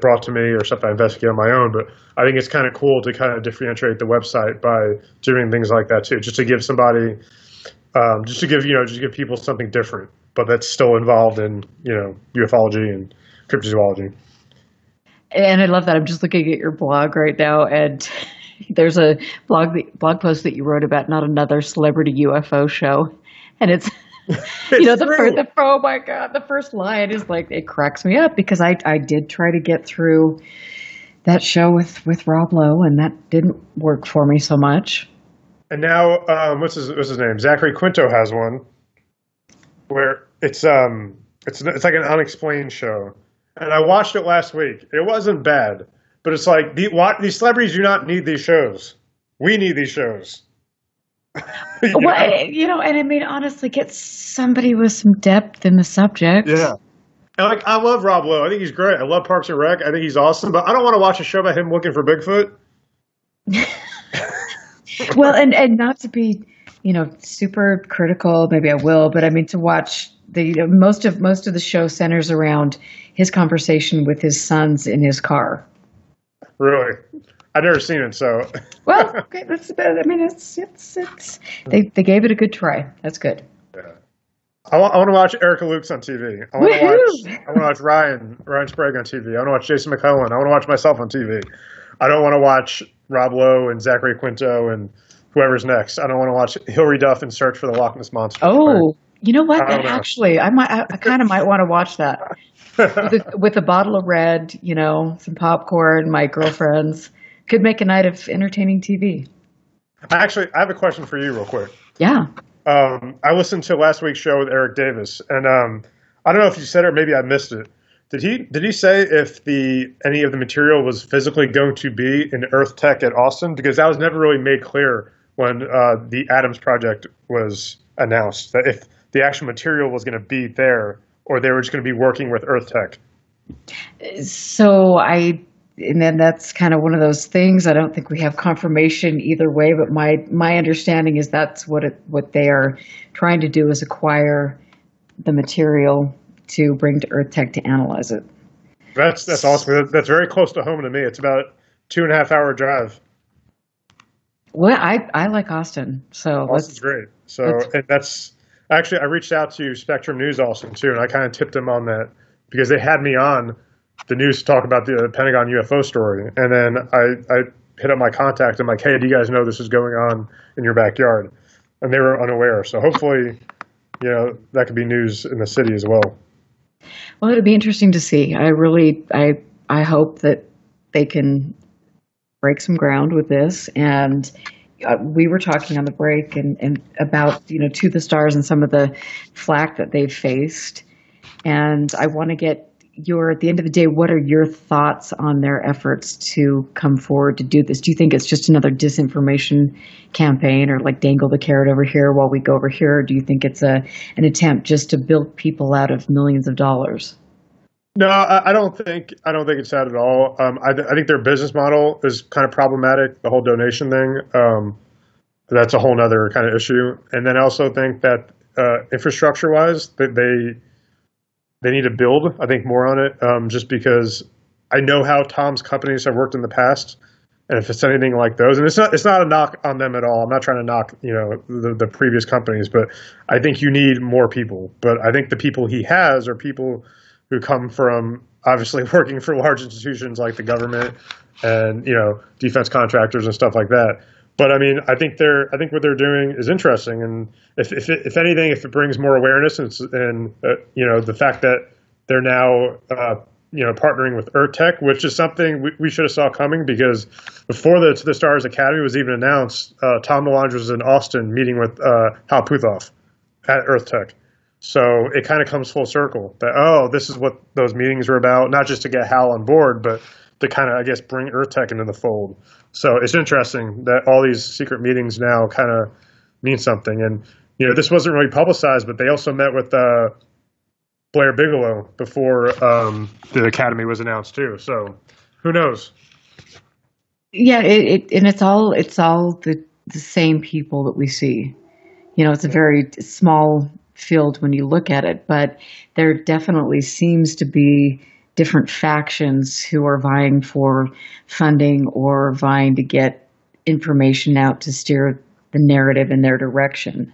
brought to me or stuff I investigate on my own. But I think it's kind of cool to kind of differentiate the website by doing things like that too, just to give somebody, just to give people something different, but that's still involved in ufology and cryptozoology. And I love that. I'm just looking at your blog right now, and there's a blog post that you wrote about not another celebrity UFO show, and it's. Oh my God, the first line is like, it cracks me up because I did try to get through that show with Rob Lowe, and that didn't work for me so much. And now, what's his name? Zachary Quinto has one where it's like an unexplained show, and I watched it last week. It wasn't bad, but it's like these celebrities do not need these shows. We need these shows. And I mean, honestly, get somebody with some depth in the subject. Yeah. And I love Rob Lowe. I think he's great. I love Parks and Rec. I think he's awesome, but I don't want to watch a show about him looking for Bigfoot. Well, and not to be, super critical, maybe I will, but I mean, to watch most of the show centers around his conversation with his sons in his car. Really? I've never seen it, so. Well, okay, that's about. I mean, it's. They gave it a good try. That's good. Yeah. I want to watch Erica Lukes on TV. I want to watch Ryan Sprague on TV. I want to watch Jason McCullen. I want to watch myself on TV. I don't want to watch Rob Lowe and Zachary Quinto and whoever's next. I don't want to watch Hilary Duff in Search for the Loch Ness Monster. Oh, you know what? Actually, I kind of might want to watch that with a bottle of red, some popcorn, my girlfriends. Could make a night of entertaining TV. I have a question for you real quick. Yeah. I listened to last week's show with Eric Davis, and I don't know if you said it or maybe I missed it. Did he say if any of the material was physically going to be in Earth Tech at Austin? Because that was never really made clear when the Adams project was announced, that if the actual material was going to be there or they were just going to be working with Earth Tech. And then that's kind of one of those things. I don't think we have confirmation either way, but my understanding is that's what they are trying to do is acquire the material to bring to Earth Tech to analyze it. That's awesome. That's very close to home to me. It's about 2.5 hour drive. Well, I like Austin, so Austin's great. So and that's actually I reached out to Spectrum News Austin too, and I kind of tipped them on that because they had me on the news to talk about the Pentagon UFO story, and then I hit up my contact. I'm like, hey, do you guys know this is going on in your backyard? And they were unaware. So hopefully, that could be news in the city as well. Well, it'd be interesting to see. I hope that they can break some ground with this. And we were talking on the break and about, To the Stars and some of the flack that they've faced. And I want to get at the end of the day, what are your thoughts on their efforts to come forward to do this? Do you think it's just another disinformation campaign or like dangle the carrot over here while we go over here? Or do you think it's an attempt just to bilk people out of millions of dollars? No, I don't think it's that at all. I think their business model is kind of problematic, the whole donation thing. That's a whole nother kind of issue. And then I also think that infrastructure-wise, that they need to build, I think, more on it, just because I know how Tom's companies have worked in the past, and if it's anything like those, and it's not a knock on them at all. I'm not trying to knock, the previous companies, but I think you need more people. But I think the people he has are people who come from obviously working for large institutions like the government and, defense contractors and stuff like that. But I mean, I think what they're doing is interesting, and if anything, if it brings more awareness and the fact that they're now partnering with Earth Tech, which is something we should have saw coming, because before the To the Stars Academy was even announced, Tom DeLonge was in Austin meeting with Hal Puthoff at Earth Tech. So it kind of comes full circle that this is what those meetings were about, not just to get Hal on board, but to kind of, I guess, bring Earth Tech into the fold. So it's interesting that all these secret meetings now kind of mean something. And, this wasn't really publicized, but they also met with Blair Bigelow before the Academy was announced too. So who knows? Yeah, it's all the same people that we see. It's a very small field when you look at it, but there definitely seems to be different factions who are vying for funding or vying to get information out to steer the narrative in their direction.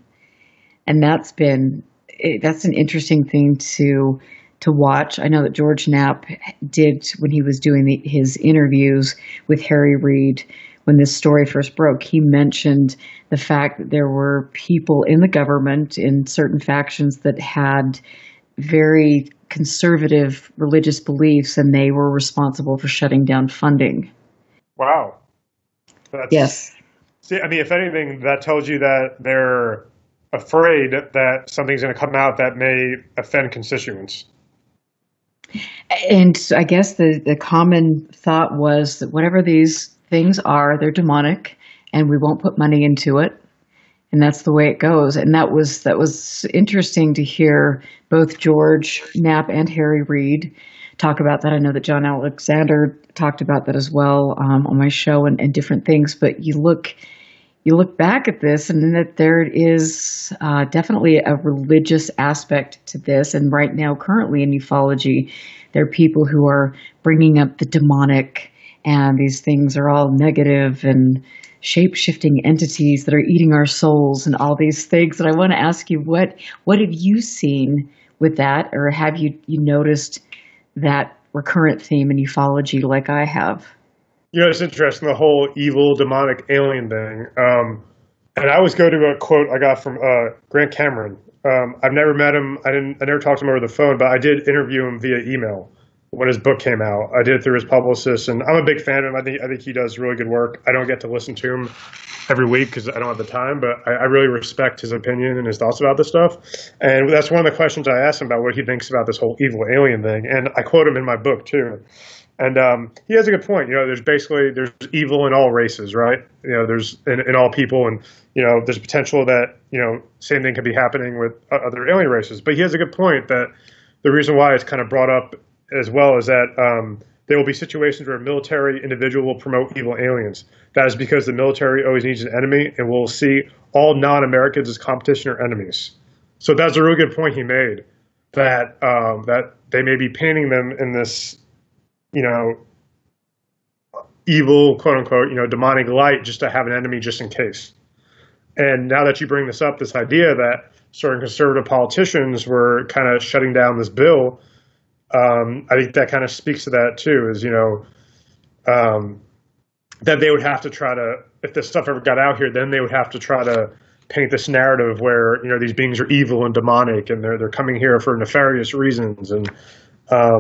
And that's an interesting thing to watch. I know that George Knapp did when he was doing his interviews with Harry Reid. When this story first broke, he mentioned the fact that there were people in the government in certain factions that had very conservative religious beliefs, and they were responsible for shutting down funding. Wow. Yes. See, I mean, if anything, that tells you that they're afraid that something's going to come out that may offend constituents. And I guess the common thought was that whatever these things are, they're demonic, and we won't put money into it. And that's the way it goes. And that was interesting to hear both George Knapp and Harry Reid talk about that. I know that John Alexander talked about that as well on my show and different things. But you look back at this, and then that there is definitely a religious aspect to this. And right now, currently in ufology, there are people who are bringing up the demonic, and these things are all negative and shape-shifting entities that are eating our souls and all these things. And I want to ask you, what have you seen with that, or have you noticed that recurrent theme in ufology like I have? It's interesting, the whole evil, demonic alien thing. And I always go to a quote I got from Grant Cameron. I've never met him. I never talked to him over the phone, but I did interview him via email. when his book came out. I did it through his publicist, and I'm a big fan of him. I think he does really good work. I don't get to listen to him every week because I don't have the time, but I really respect his opinion and his thoughts about this stuff. And that's one of the questions I asked him about what he thinks about this whole evil alien thing. And I quote him in my book too. And he has a good point. There's evil in all races, right? There's in all people, and there's potential that same thing could be happening with other alien races. But he has a good point that the reason why it's kind of brought up as well is that there will be situations where a military individual will promote evil aliens. That is because the military always needs an enemy, and will see all non-Americans as competition or enemies. So that's a really good point he made, that that they may be painting them in this, evil, quote unquote, demonic light just to have an enemy just in case. And now that you bring this up, this idea that certain conservative politicians were kind of shutting down this bill, I think that kind of speaks to that too, is, that they would have to try to, if this stuff ever got out here, then they would have to try to paint this narrative where, these beings are evil and demonic and they're coming here for nefarious reasons. And, I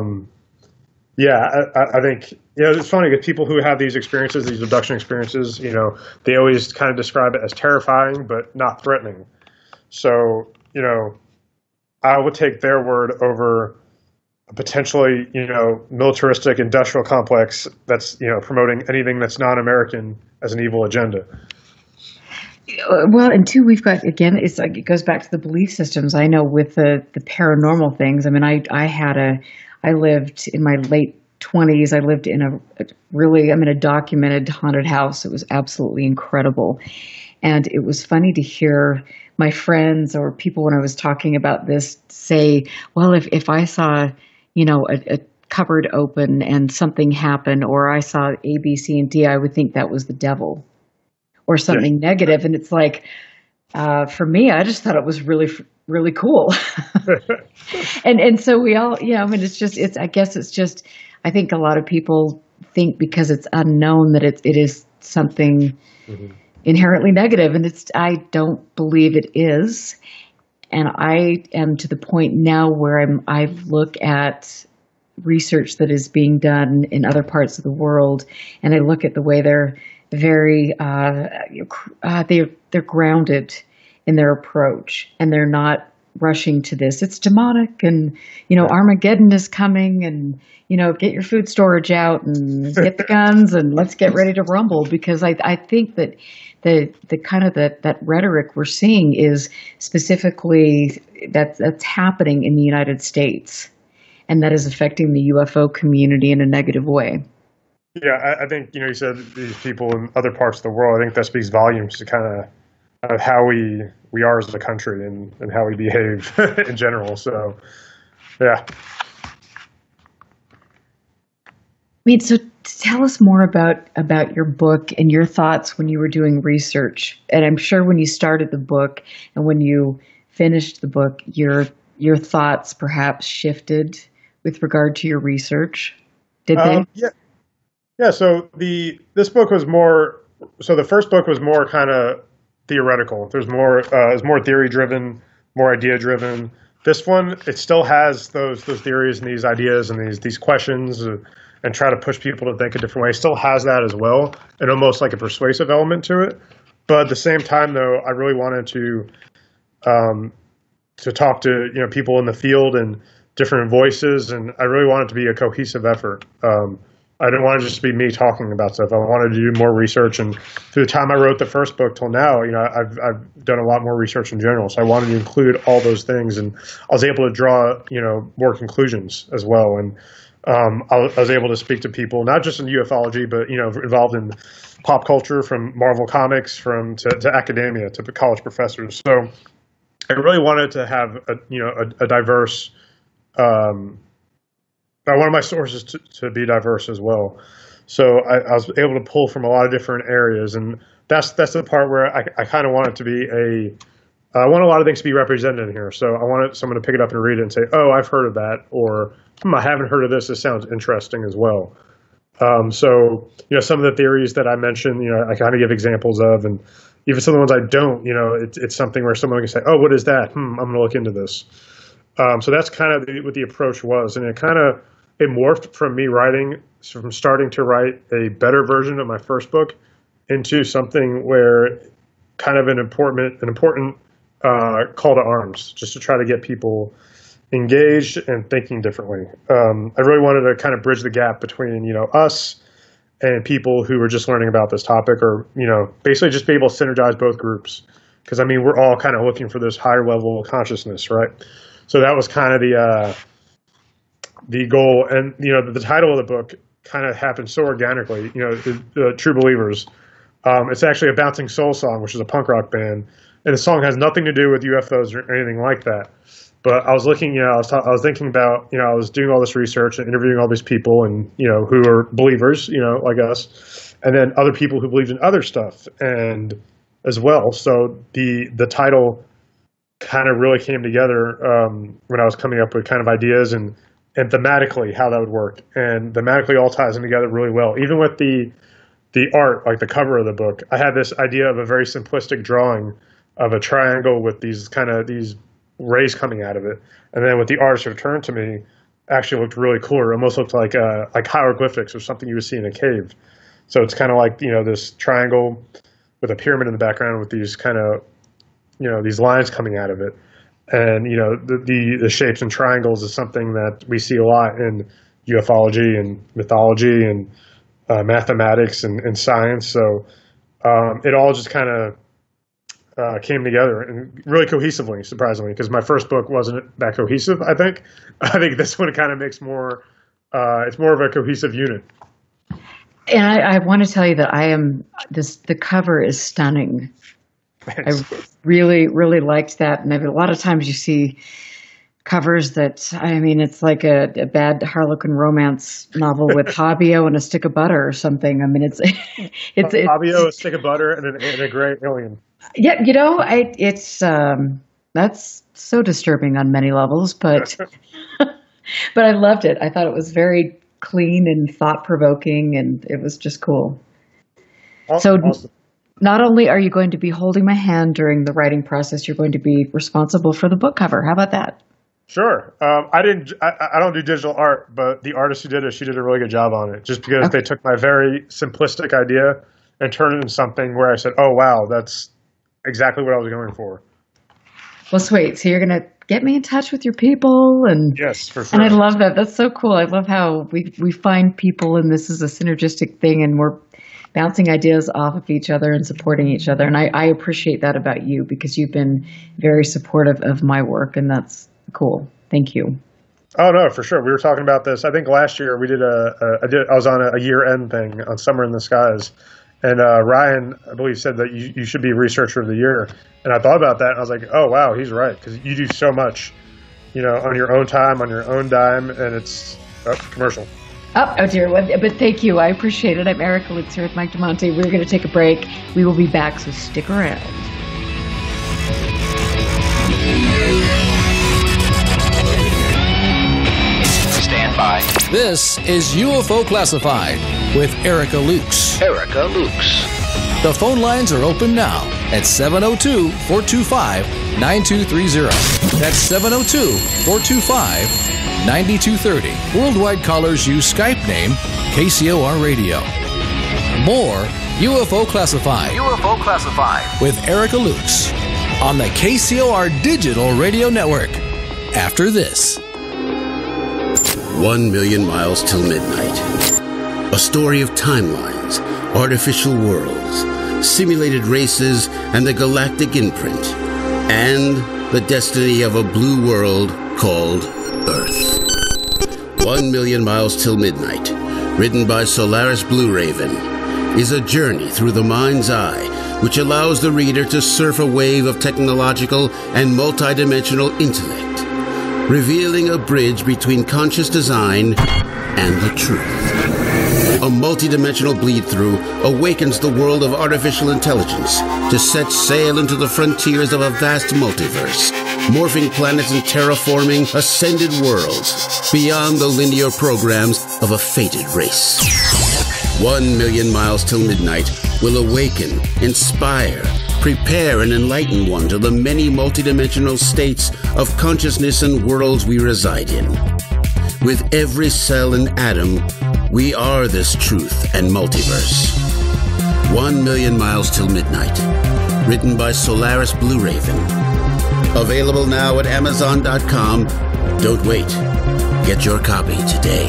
think, it's funny because people who have these experiences, these abduction experiences, they always kind of describe it as terrifying, but not threatening. So, I would take their word over a potentially, militaristic industrial complex that's, promoting anything that's non-American as an evil agenda. Well, and two, we've got, again, it's like it goes back to the belief systems. I know with the paranormal things. I mean, I lived in my late 20s. I lived in a documented haunted house. It was absolutely incredible. And it was funny to hear my friends or people when I was talking about this say, well, if I saw, a cupboard open and something happened, or I saw A, B, C, and D, I would think that was the devil or something negative. And it's like, for me, I just thought it was really, really cool. and so we all, I think a lot of people think because it's unknown that it is something inherently negative. And I don't believe it is. And I am to the point now where I look at research that is being done in other parts of the world, and I look at the way they're very they're grounded in their approach, and they're not rushing to this. It's demonic, and Armageddon is coming, and get your food storage out and get the guns and let's get ready to rumble. Because I think that the kind of that rhetoric we're seeing is specifically that's happening in the United States, and that is affecting the UFO community in a negative way. Yeah, I think, you said these people in other parts of the world. I think that speaks volumes to kind of how we are as a country and how we behave in general. So, yeah. So tell us more about your book and your thoughts when you were doing research. And I'm sure when you started the book and when you finished the book, your thoughts perhaps shifted with regard to your research. Did they? Yeah. So this book was more. So the first book was more kind of theoretical. There's more. It's more theory driven, more idea driven. This one, it still has those theories and these ideas and these questions. And try to push people to think a different way. It still has that as well, and almost like a persuasive element to it. But at the same time, though, I really wanted to talk to people in the field and different voices, and I really wanted it to be a cohesive effort. I didn't want to just be me talking about stuff. I wanted to do more research, and through the time I wrote the first book till now, I've done a lot more research in general. So I wanted to include all those things, and I was able to draw more conclusions as well. And I was able to speak to people, not just in ufology, but, involved in pop culture, from Marvel Comics, to academia, to college professors. So I really wanted to have a diverse, I wanted my sources to be diverse as well. So I was able to pull from a lot of different areas, and that's the part where I kind of want it to be I want a lot of things to be represented in here. So I wanted someone to pick it up and read it and say, oh, I've heard of that, or I haven't heard of this. This sounds interesting as well. So, some of the theories that I mentioned, I kind of give examples of, and even some of the ones I don't, it's something where someone can say, oh, what is that? I'm going to look into this. So that's kind of what the approach was. And it kind of, it morphed from me from starting to write a better version of my first book into something where kind of an important call to arms, just to try to get people engaged and thinking differently. I really wanted to kind of bridge the gap between, us and people who were just learning about this topic, or, basically just be able to synergize both groups. Because, we're all kind of looking for this higher level of consciousness, right? So that was kind of the goal. And, the title of the book kind of happened so organically, True Believers. It's actually a Bouncing Soul song, which is a punk rock band. And the song has nothing to do with UFOs or anything like that. But I was looking, I was thinking about, I was doing all this research and interviewing all these people and, who are believers, like us, and then other people who believed in other stuff and as well. So the title kind of really came together when I was coming up with kind of ideas and thematically how that would work. And thematically all ties in together really well. Even with the art, like the cover of the book, I had this idea of a very simplistic drawing of a triangle with these rays coming out of it, and then what the artist returned to me actually looked really cool. It almost looked like hieroglyphics or something you would see in a cave. So it's kind of like this triangle with a pyramid in the background with these kind of these lines coming out of it, and the shapes and triangles is something that we see a lot in ufology and mythology and mathematics and science. So it all just kind of came together and really cohesively, surprisingly, because my first book wasn't that cohesive. I think this one kind of makes more. It's more of a cohesive unit. And I want to tell you that the cover is stunning. Thanks. I really, really liked that. And a lot of times you see covers that, it's like a bad Harlequin romance novel with Fabio and a stick of butter or something. It's Fabio, a stick of butter, and a gray alien. Yeah, it's that's so disturbing on many levels, but but I loved it. I thought it was very clean and thought-provoking, and it was just cool. Awesome. Not only are you going to be holding my hand during the writing process, you're going to be responsible for the book cover. How about that? Sure. I don't do digital art, but the artist who did it, she did a really good job on it. Just because they took my very simplistic idea and turned it into something where I said, "Oh wow, that's exactly what I was going for." Well, sweet. So you're going to get me in touch with your people, and yes, for sure. And I love that. That's so cool. I love how we find people, and this is a synergistic thing, and we're bouncing ideas off of each other and supporting each other. And I appreciate that about you, because you've been very supportive of my work, and that's cool. Thank you. Oh no, for sure. We were talking about this. I think last year we did I was on a year-end thing on Summer in the Skies. And Ryan, I believe, said that you should be Researcher of the Year. And I thought about that, and I was like, oh, wow, he's right. Because you do so much, on your own time, on your own dime, and it's commercial. Oh, dear. But thank you. I appreciate it. I'm Erica Lutz here with Mike Damante. We're going to take a break. We will be back, so stick around. Stand by. This is UFO Classified with Erica Lukes. Erica Lukes. The phone lines are open now at 702-425-9230. That's 702-425-9230. Worldwide callers use Skype name KCOR Radio. More UFO Classified. UFO Classified with Erica Lukes on the KCOR Digital Radio Network. After this. 1 million miles till midnight. A story of timelines, artificial worlds, simulated races, and the galactic imprint, and the destiny of a blue world called Earth. 1 million miles till midnight, written by Solaris Blue Raven, is a journey through the mind's eye, which allows the reader to surf a wave of technological and multidimensional intellect, revealing a bridge between conscious design and the truth. A multidimensional bleed-through awakens the world of artificial intelligence to set sail into the frontiers of a vast multiverse, morphing planets and terraforming ascended worlds beyond the linear programs of a fated race. 1 million miles till midnight will awaken, inspire, prepare, and enlighten one to the many multidimensional states of consciousness and worlds we reside in. With every cell and atom, we are this truth and multiverse. 1 Million Miles Till Midnight. Written by Solaris Blue Raven. Available now at Amazon.com. Don't wait. Get your copy today.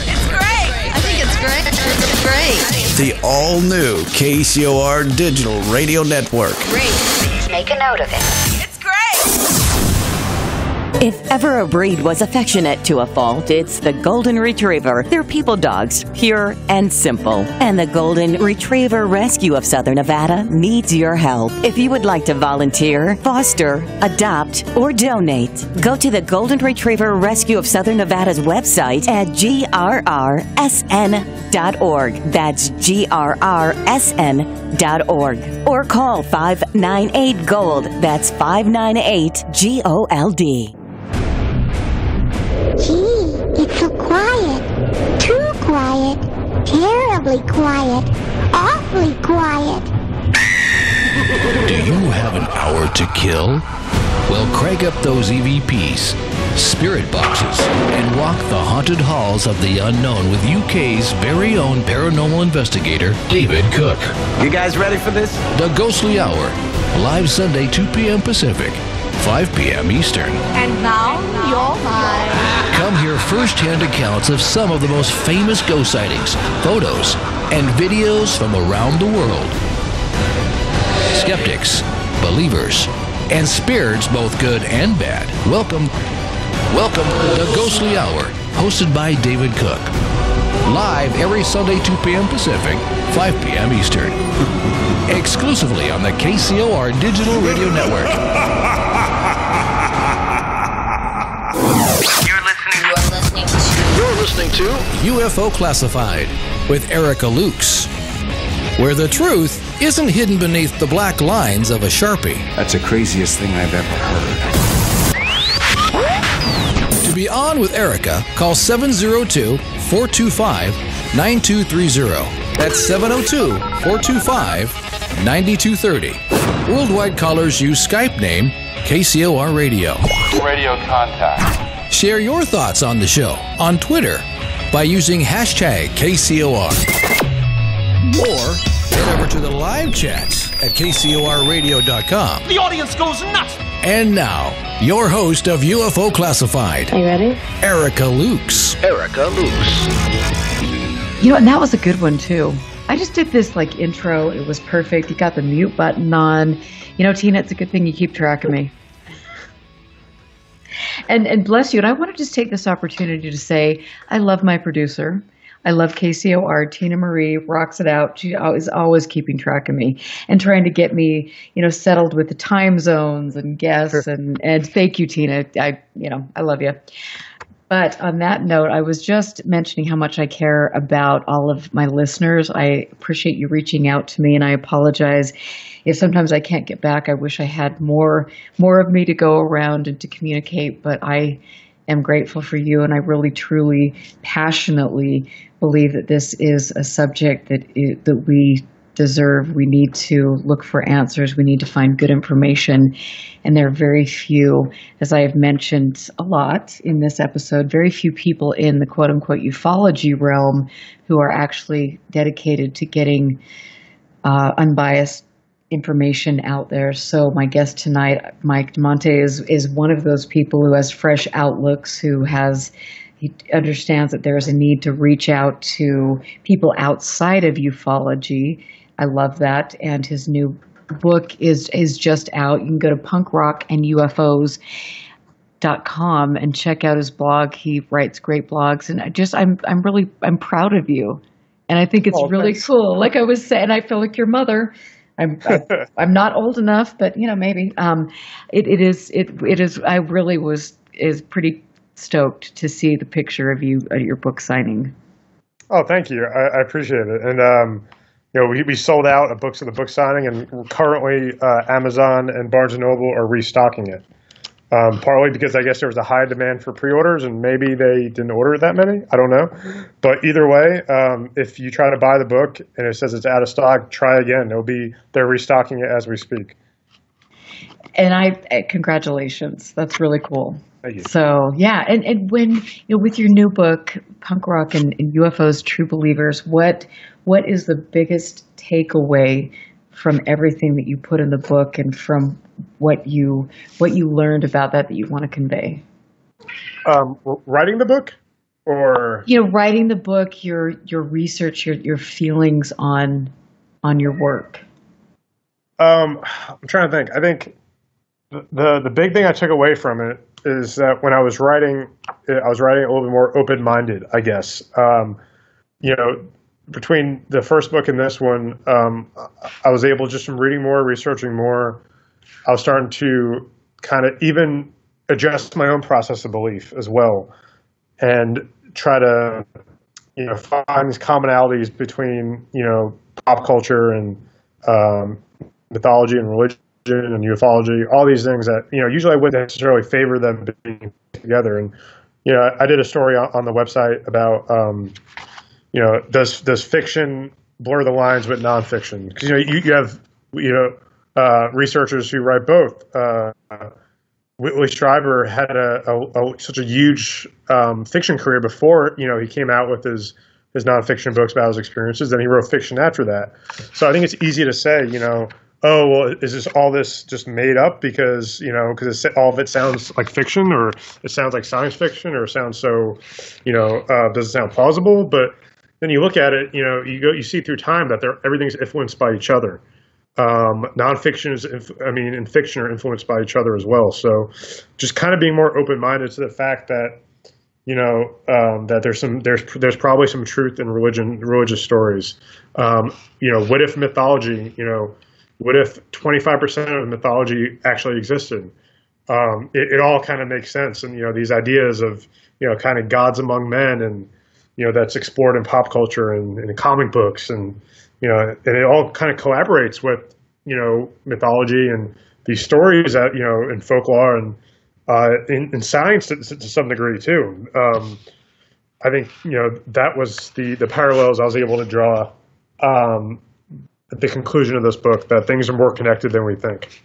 It's great. I think it's great. It's great. The all-new KCOR Digital Radio Network. Great. Make a note of it. It's great. If ever a breed was affectionate to a fault, it's the Golden Retriever. They're people dogs, pure and simple. And the Golden Retriever Rescue of Southern Nevada needs your help. If you would like to volunteer, foster, adopt, or donate, go to the Golden Retriever Rescue of Southern Nevada's website at grrsn.org. That's grrsn.org. Or call 598-GOLD. That's 598-GOLD. Gee, it's so quiet. Too quiet. Terribly quiet. Awfully quiet. Do you have an hour to kill? Well, crank up those EVPs, spirit boxes, and walk the haunted halls of the unknown with UK's very own paranormal investigator, David Cook. You guys ready for this? The Ghostly Hour, live Sunday, 2 p.m. Pacific, 5 p.m. Eastern. And now, you're mine. Come hear first-hand accounts of some of the most famous ghost sightings, photos, and videos from around the world. Skeptics, believers, and spirits both good and bad. Welcome to the Ghostly Hour, hosted by David Cook. Live every Sunday, 2 p.m. Pacific, 5 p.m. Eastern. Exclusively on the KCOR Digital Radio Network. You're listening to UFO Classified with Erica Lukes, where the truth isn't hidden beneath the black lines of a Sharpie. That's the craziest thing I've ever heard. To be on with Erica, call 702-425-9230. That's 702-425-9230. Worldwide callers use Skype name KCOR Radio. Radio contact. Share your thoughts on the show on Twitter by using hashtag KCOR. Or head over to the live chats at KCORradio.com. The audience goes nuts! And now, your host of UFO Classified. Are you ready? Erica Lukes. Erica Lukes. You know, and that was a good one, too. I just did this, intro. It was perfect. You got the mute button on. You know, Tina, it's a good thing you keep track of me. And bless you. And I want to just take this opportunity to say I love my producer. I love KCOR. Tina Marie rocks it out. She is always keeping track of me and trying to get me, settled with the time zones and guests. Sure. And thank you, Tina. I love you. But on that note, I was just mentioning how much I care about all of my listeners. I appreciate you reaching out to me, and I apologize if sometimes I can't get back. I wish I had more of me to go around and to communicate, but I am grateful for you, and I really, truly, passionately believe that this is a subject that we deserve. We need to look for answers. We need to find good information. And there are very few, as I have mentioned a lot in this episode, very few people in the quote-unquote ufology realm who are actually dedicated to getting unbiased information out there. So my guest tonight, Mike Damante, is one of those people who has fresh outlooks, he understands that there is a need to reach out to people outside of ufology. I love that. And his new book is just out. You can go to punkrockandufos.com and check out his blog. He writes great blogs, and I'm proud of you. And I think it's really thanks. Cool. Like I was saying, I feel like your mother. I'm not old enough, but maybe. It is. I really is pretty stoked to see the picture of you at your book signing. Oh, thank you. I appreciate it. And we sold out of books at the book signing, and currently Amazon and Barnes & Noble are restocking it. Partly because I guess there was a high demand for pre-orders, and maybe they didn't order that many. I don't know. But either way, if you try to buy the book and it says it's out of stock, try again. They're restocking it as we speak. And congratulations. That's really cool. Thank you. So yeah, and when with your new book, Punk Rock and UFOs, True Believers, what is the biggest takeaway from everything that you put in the book and from what you learned about that you want to convey? Writing the book, or writing the book, your research, your feelings on your work. I'm trying to think. I think the big thing I took away from it is that when I was writing a little bit more open-minded, I guess. Between the first book and this one, I was able, just from reading more, researching more, I was starting to kind of even adjust my own process of belief as well, and try to, find these commonalities between, pop culture and mythology and religion and ufology, all these things that, usually I wouldn't necessarily favor them being together. And, I did a story on the website about, does fiction blur the lines with nonfiction? Because, you have, researchers who write both. Whitley Strieber had such a huge fiction career before, he came out with his nonfiction books about his experiences. Then he wrote fiction after that. So I think it's easy to say, oh, well, is all this just made up because all of it sounds like fiction, or it sounds like science fiction, or it sounds so, does it sound plausible? But then you look at it, you see through time that everything's influenced by each other. Nonfiction and fiction are influenced by each other as well. So just kind of being more open-minded to the fact that, that there's probably some truth in religious stories. What if mythology, what if 25% of mythology actually existed? It all kind of makes sense. And, these ideas of, kind of gods among men, and, that's explored in pop culture and in comic books, and, and it all kind of collaborates with, mythology and these stories that, in folklore and in science to some degree too. I think, that was the parallels I was able to draw at the conclusion of this book, that things are more connected than we think.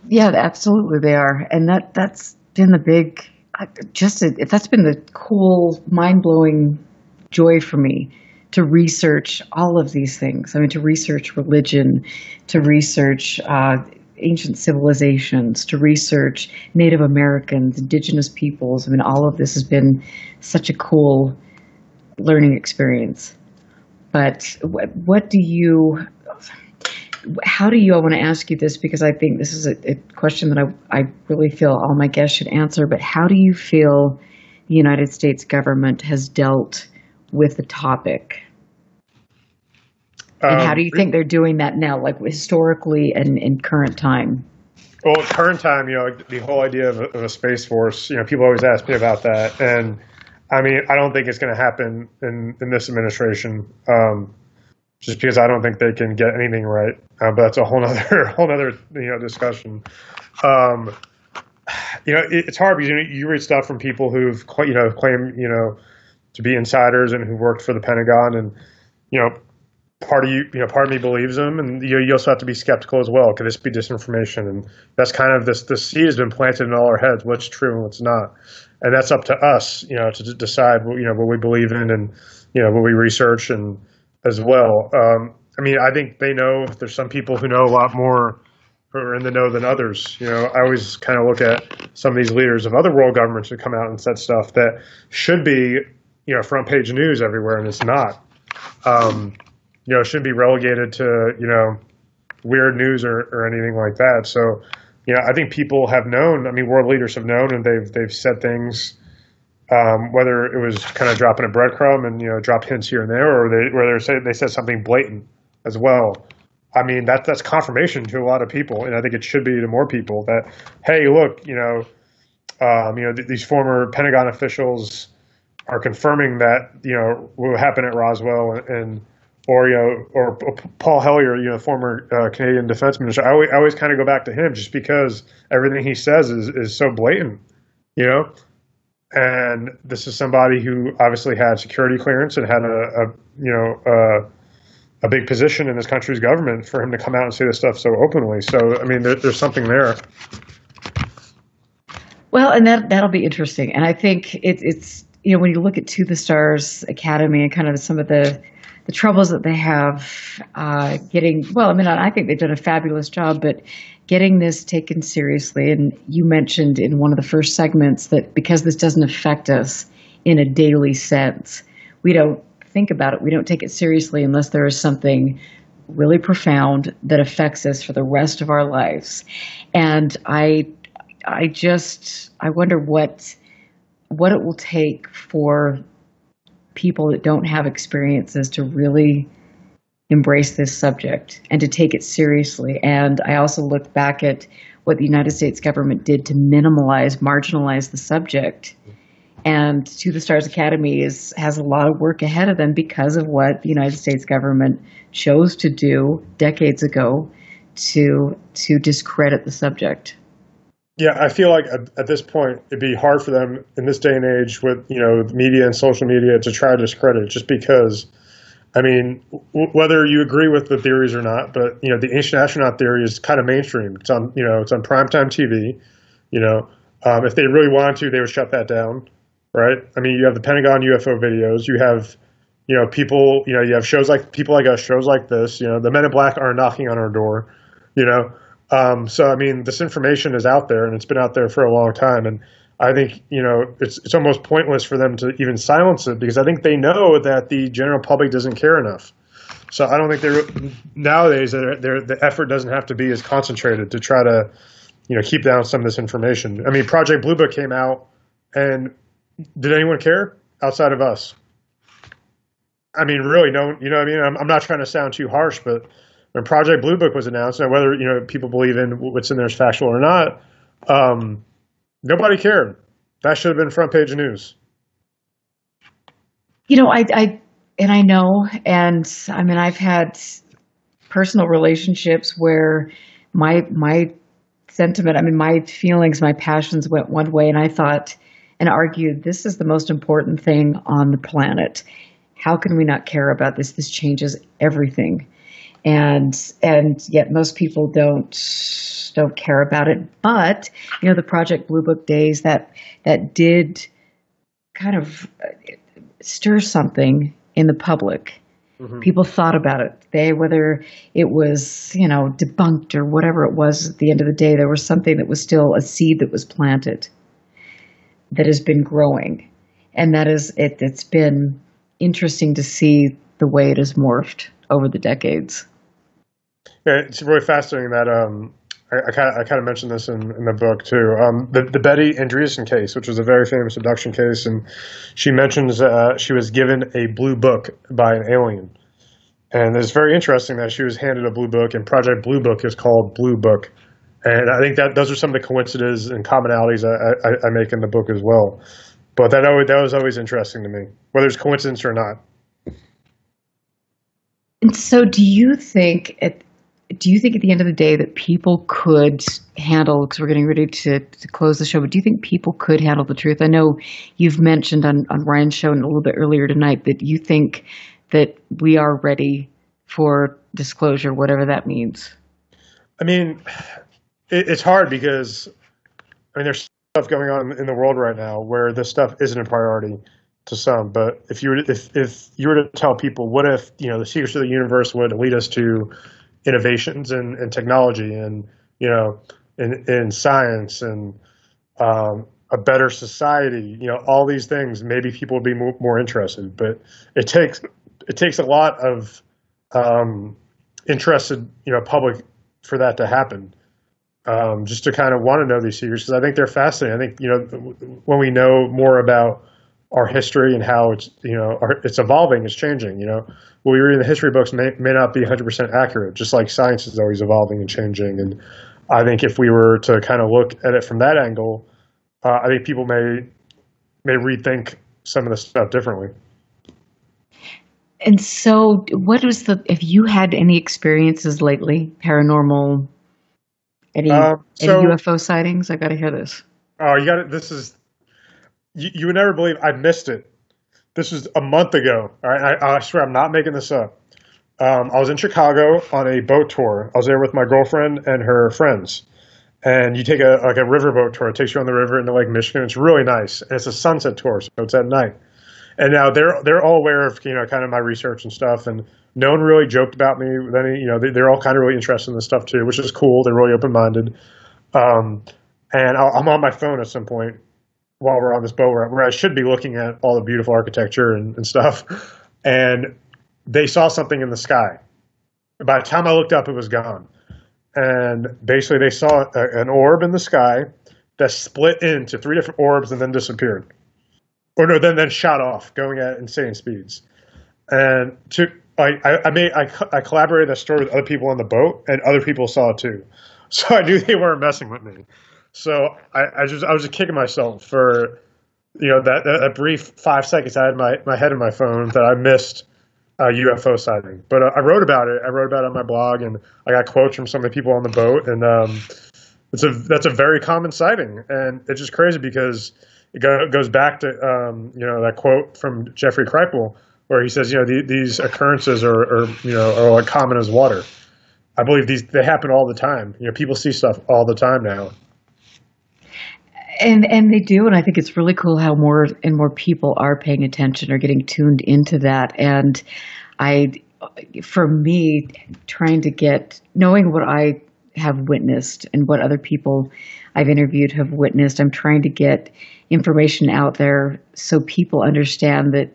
Yeah, absolutely they are. And that's been the big, that's been the cool, mind-blowing joy for me, to research all of these things. To research religion, to research ancient civilizations, to research Native Americans, indigenous peoples. All of this has been such a cool learning experience. But how do you, I want to ask you this, because I think this is a question that I really feel all my guests should answer, but how do you feel the United States government has dealt with the topic? And how do you think they're doing that now, like historically and in current time? Well, current time, the whole idea of a space force, people always ask me about that. And I don't think it's going to happen in this administration, just because I don't think they can get anything right. But that's a whole other discussion. It's hard because you read stuff from people who've claim to be insiders and who worked for the Pentagon, and part of me believes them, and you also have to be skeptical as well. Could this be disinformation? And that's kind of this seed has been planted in all our heads. What's true and what's not, and that's up to us, to decide what we believe in, and what we research, and as well. I think they know. There's some people who know a lot more, who are in the know than others. I always kind of look at some of these leaders of other world governments who come out and said stuff that should be front page news everywhere, and it's not. It shouldn't be relegated to, weird news or anything like that. So, I think people have known, world leaders have known, and they've said things, whether it was kind of dropping a breadcrumb and, drop hints here and there, or they said something blatant as well. That's confirmation to a lot of people. And I think it should be to more people that, hey, look, these former Pentagon officials are confirming that, what happened at Roswell, or Paul Hellyer, former Canadian defense minister. I always kind of go back to him, just because everything he says is so blatant, And this is somebody who obviously had security clearance and had a big position in this country's government for him to come out and say this stuff so openly. So, I mean, there's something there. Well, and that'll be interesting. And I think it's when you look at To the Stars Academy and kind of some of the troubles that they have getting, well, I mean, I think they've done a fabulous job, but getting this taken seriously. And you mentioned in one of the first segments that because this doesn't affect us in a daily sense, we don't think about it. We don't take it seriously unless there is something really profound that affects us for the rest of our lives. And I wonder what it will take for people that don't have experiences to really embrace this subject and to take it seriously. And I also looked back at what the United States government did to marginalize the subject. And To the Stars Academy has a lot of work ahead of them because of what the United States government chose to do decades ago to discredit the subject. Yeah, I feel like at this point, it'd be hard for them in this day and age with, media and social media to try to discredit it just because, I mean, whether you agree with the theories or not, but, the ancient astronaut theory is kind of mainstream. It's on, it's on primetime TV. If they really wanted to, they would shut that down, right? I mean, you have the Pentagon UFO videos. You have, people, you have shows like people like us, shows like this. The Men in Black aren't knocking on our door, So, I mean, this information is out there and it's been out there for a long time. And I think, it's almost pointless for them to even silence it because I think they know that the general public doesn't care enough. So I don't think nowadays the effort doesn't have to be as concentrated to try to, keep down some of this information. I mean, Project Blue Book came out and did anyone care outside of us? I mean, really, no, you know what I mean? I'm not trying to sound too harsh, but when Project Blue Book was announced, and whether people believe in what's in there is factual or not, nobody cared. That should have been front page news. I know, and I mean, I've had personal relationships where my sentiment, I mean, my feelings, my passions went one way, and I thought and argued this is the most important thing on the planet. How can we not care about this? This changes everything. And yet most people don't care about it. But the Project Blue Book days that did kind of stir something in the public. Mm-hmm. People thought about it. Whether it was debunked or whatever it was, at the end of the day, there was something that was still a seed that was planted that has been growing, and that is it. It's been interesting to see the way it has morphed over the decades. Yeah, it's really fascinating that I kind of mentioned this in the book too. The Betty Andreessen case, which was a very famous abduction case, and she mentions she was given a blue book by an alien, and it's very interesting that she was handed a blue book, and Project Blue Book is called Blue Book, and I think that those are some of the coincidences and commonalities I make in the book as well. But that was always interesting to me, whether it's coincidence or not. And so, do you think at the end of the day that people could handle, because we're getting ready to close the show, but do you think people could handle the truth? I know you've mentioned on Ryan's show and a little bit earlier tonight that you think that we are ready for disclosure, whatever that means. I mean, it's hard because, there's stuff going on in the world right now where this stuff isn't a priority to some. But if you were to tell people, what if, the secrets of the universe would lead us to innovations in technology and, in science and a better society, all these things, maybe people would be more interested. But it takes a lot of interested, public for that to happen, just to kind of want to know these secrets, because I think they're fascinating. I think, when we know more about our history and how it's, it's evolving, it's changing, what we read in the history books may not be 100% accurate, just like science is always evolving and changing. And I think if we were to kind of look at it from that angle, I think people may rethink some of the stuff differently. And so if you had any experiences lately, paranormal, any UFO sightings? I got to hear this. Oh, you would never believe I missed it. This was a month ago. All right, I swear I'm not making this up. I was in Chicago on a boat tour. I was there with my girlfriend and her friends. And you take a riverboat tour. It takes you on the river into Lake Michigan. It's really nice. And it's a sunset tour, so it's at night. And now they're all aware of, kind of my research and stuff. And no one really joked about me with any, they're all kind of really interested in this stuff too, which is cool. They're really open-minded. And I'm on my phone at some point while we're on this boat where I should be looking at all the beautiful architecture and stuff. And they saw something in the sky. By the time I looked up, it was gone. And basically they saw an orb in the sky that split into 3 different orbs and then disappeared. Or no, then shot off, going at insane speeds. And I collaborated that story with other people on the boat, and other people saw it too. So I knew they weren't messing with me. So I was just kicking myself for that brief 5 seconds I had my head in my phone that I missed a UFO sighting. But I wrote about it. I wrote about it on my blog, and I got quotes from some of the people on the boat, and that's a very common sighting, and it's just crazy because it goes back to that quote from Jeffrey Kripal where he says these occurrences are like common as water. I believe they happen all the time. People see stuff all the time now. And they do, and I think it's really cool how more and more people are paying attention or getting tuned into that. And for me, knowing what I have witnessed and what other people I've interviewed have witnessed, I'm trying to get information out there so people understand that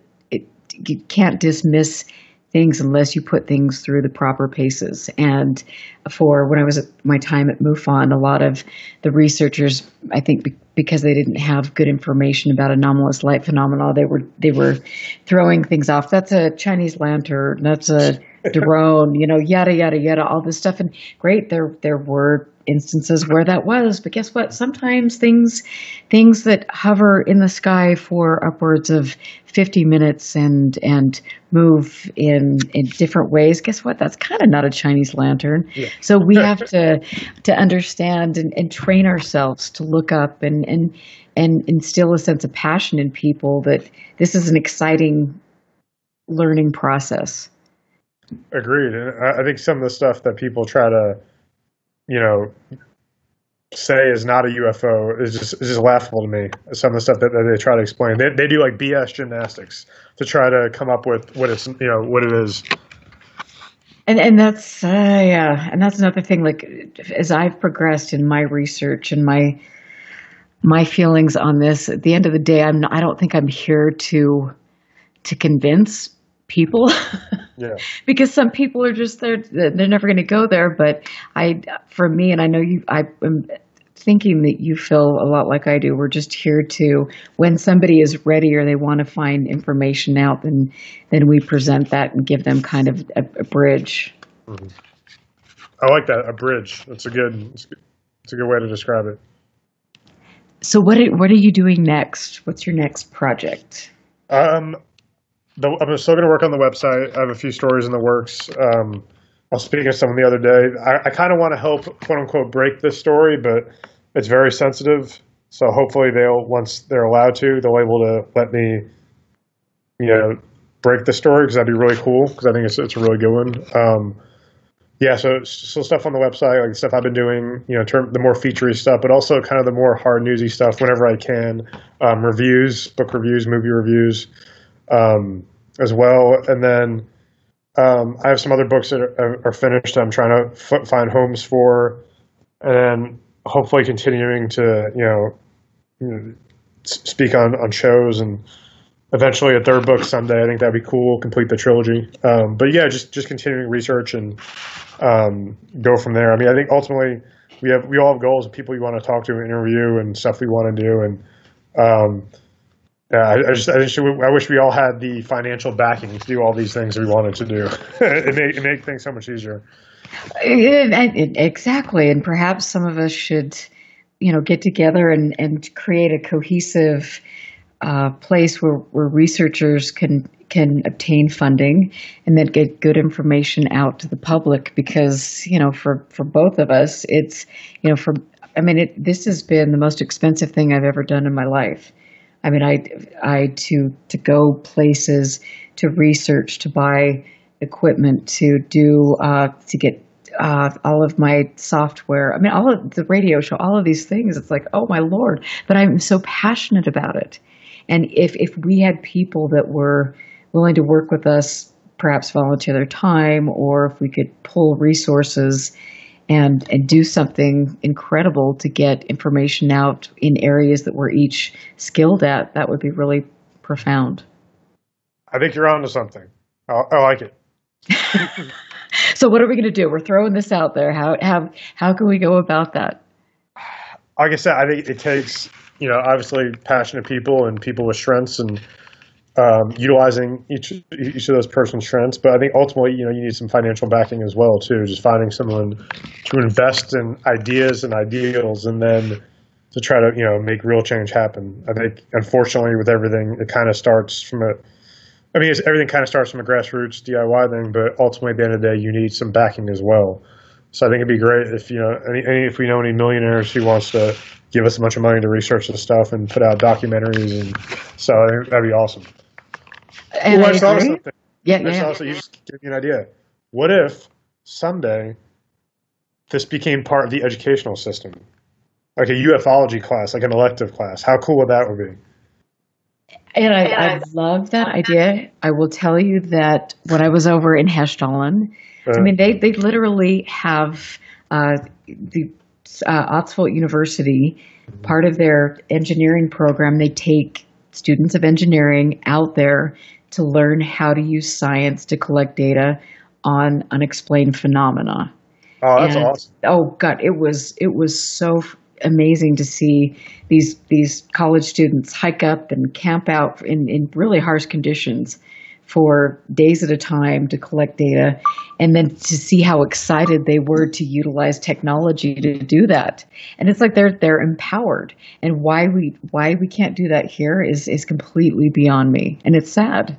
you can't dismiss things unless you put things through the proper paces. And when I was at my time at MUFON, a lot of the researchers, I think because they didn't have good information about anomalous light phenomena, they were throwing things off. That's a Chinese lantern. That's a drone. Yada yada yada. All this stuff. And great, there were instances where that was. But guess what? Sometimes things that hover in the sky for upwards of 50 minutes and move in different ways. Guess what? That's kind of not a Chinese lantern. Yeah. So we have to understand and train ourselves to look up and instill a sense of passion in people that this is an exciting learning process. Agreed. And I think some of the stuff that people try to, say is not a UFO is just laughable to me. Some of the stuff that they try to explain, they do like BS gymnastics to try to come up with what it is. And that's and that's another thing. Like as I've progressed in my research and my feelings on this, at the end of the day, I don't think I'm here to convince people. Yeah. Because some people are just they're never going to go there. But for me, and I know I'm thinking that you feel a lot like I do. We're just here to, when somebody is ready or they want to find information out, then we present that and give them kind of a bridge. Mm-hmm. I like that, a bridge. It's a good way to describe it. So what are you doing next? What's your next project? I'm still going to work on the website. I have a few stories in the works. I was speaking to someone the other day. I kind of want to help, quote unquote, break this story, but it's very sensitive. So hopefully once they're allowed to, they'll be able to let me, break the story, because that'd be really cool, because I think it's a really good one. So stuff on the website, like stuff I've been doing, the more featurey stuff, but also kind of the more hard newsy stuff whenever I can. Reviews, book reviews, movie reviews, as well. And then I have some other books that are finished. I'm trying to find homes for, and then hopefully continuing to, speak on shows, and eventually a third book someday. I think that'd be cool. Complete the trilogy. But yeah, just continuing research and go from there. I mean, I think ultimately we all have goals of people we want to talk to and interview and stuff we want to do. And I wish we all had the financial backing to do all these things we wanted to do. It make things so much easier. Exactly. And perhaps some of us should, get together and create a cohesive place where researchers can obtain funding and then get good information out to the public, because, for both of us, it's, this has been the most expensive thing I've ever done in my life. I mean, to go places, to research, to buy equipment to do to get all of my software. I mean, all of the radio show, all of these things. It's like, oh my Lord! But I'm so passionate about it. And if we had people that were willing to work with us, perhaps volunteer their time, or if we could pull resources and do something incredible to get information out in areas that we're each skilled at, that would be really profound. I think you're onto something. I like it. So what are we going to do? We're throwing this out there. How can we go about that? Like I said, I think it takes, obviously passionate people and people with strengths and utilizing each of those person's strengths. But I think ultimately, you need some financial backing as well, too. Just finding someone to invest in ideas and ideals and then to try to, make real change happen. I think, unfortunately, with everything, it kind of starts from everything kind of starts from a grassroots DIY thing, but ultimately at the end of the day, you need some backing as well. So I think it'd be great if, if we know any millionaires who wants to give us a bunch of money to research this stuff and put out documentaries. And so I think that'd be awesome. And I agree. something. Yeah. You just give me an idea. What if someday this became part of the educational system? Like a ufology class, like an elective class. How cool would that be? And I love that idea. I will tell you that when I was over in Hessdalen, I mean, they literally have the Oxford University, part of their engineering program, they take students of engineering out there to learn how to use science to collect data on unexplained phenomena. Oh, that's awesome. Oh God, it was so amazing to see these college students hike up and camp out in really harsh conditions for days at a time to collect data, and then to see how excited they were to utilize technology to do that. And it's like they're empowered. And why we can't do that here is completely beyond me, and it's sad.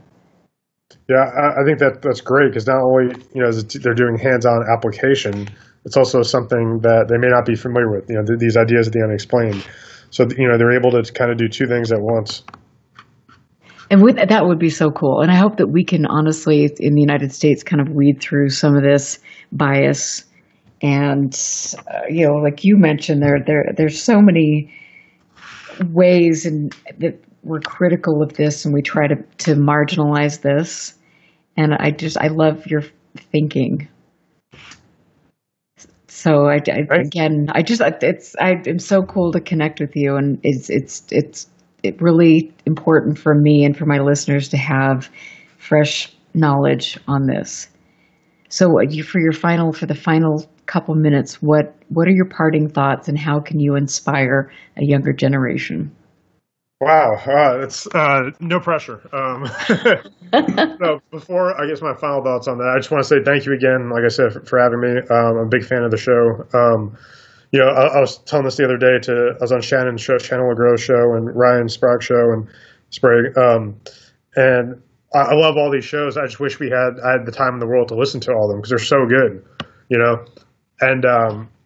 Yeah, I think that's great because not only they're doing hands-on application, it's also something that they may not be familiar with. These ideas of the unexplained. So they're able to kind of do two things at once. And that would be so cool. And I hope that we can honestly, in the United States, kind of weed through some of this bias. And like you mentioned, there's so many ways that we're critical of this, and we try to marginalize this. And I love your thinking. So I'm so cool to connect with you, and it's really important for me and for my listeners to have fresh knowledge on this. So for the final couple minutes, what are your parting thoughts, and how can you inspire a younger generation? Wow, it's no pressure. So before I guess my final thoughts on that, I just want to say thank you again, like I said, for having me. I'm a big fan of the show. I was telling this the other day I was on Shannon's show, Shannon LeGros show, and Ryan Sprague's show, and Sprague. And I love all these shows. I just wish I had the time in the world to listen to all of them because they're so good, And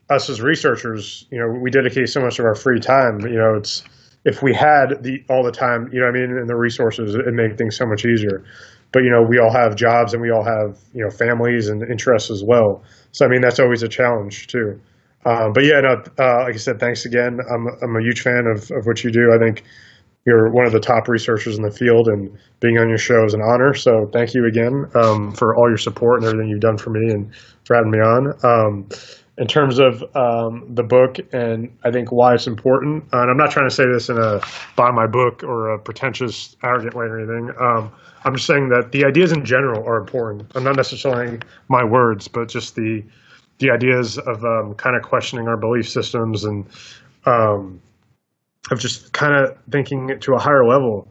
us as researchers, we dedicate so much of our free time. It's if we had all the time, and the resources, it'd make things so much easier. But we all have jobs and we all have families and interests as well. So that's always a challenge too. But yeah, like I said, thanks again. I'm a huge fan of what you do. I think you're one of the top researchers in the field, and being on your show is an honor. So thank you again for all your support and everything you've done for me and for having me on. In terms of the book and I think why it's important, and I'm not trying to say this in a buy my book or a pretentious, arrogant way or anything. I'm just saying that the ideas in general are important. I'm not necessarily my words, but just the ideas of kind of questioning our belief systems and of just kind of thinking to a higher level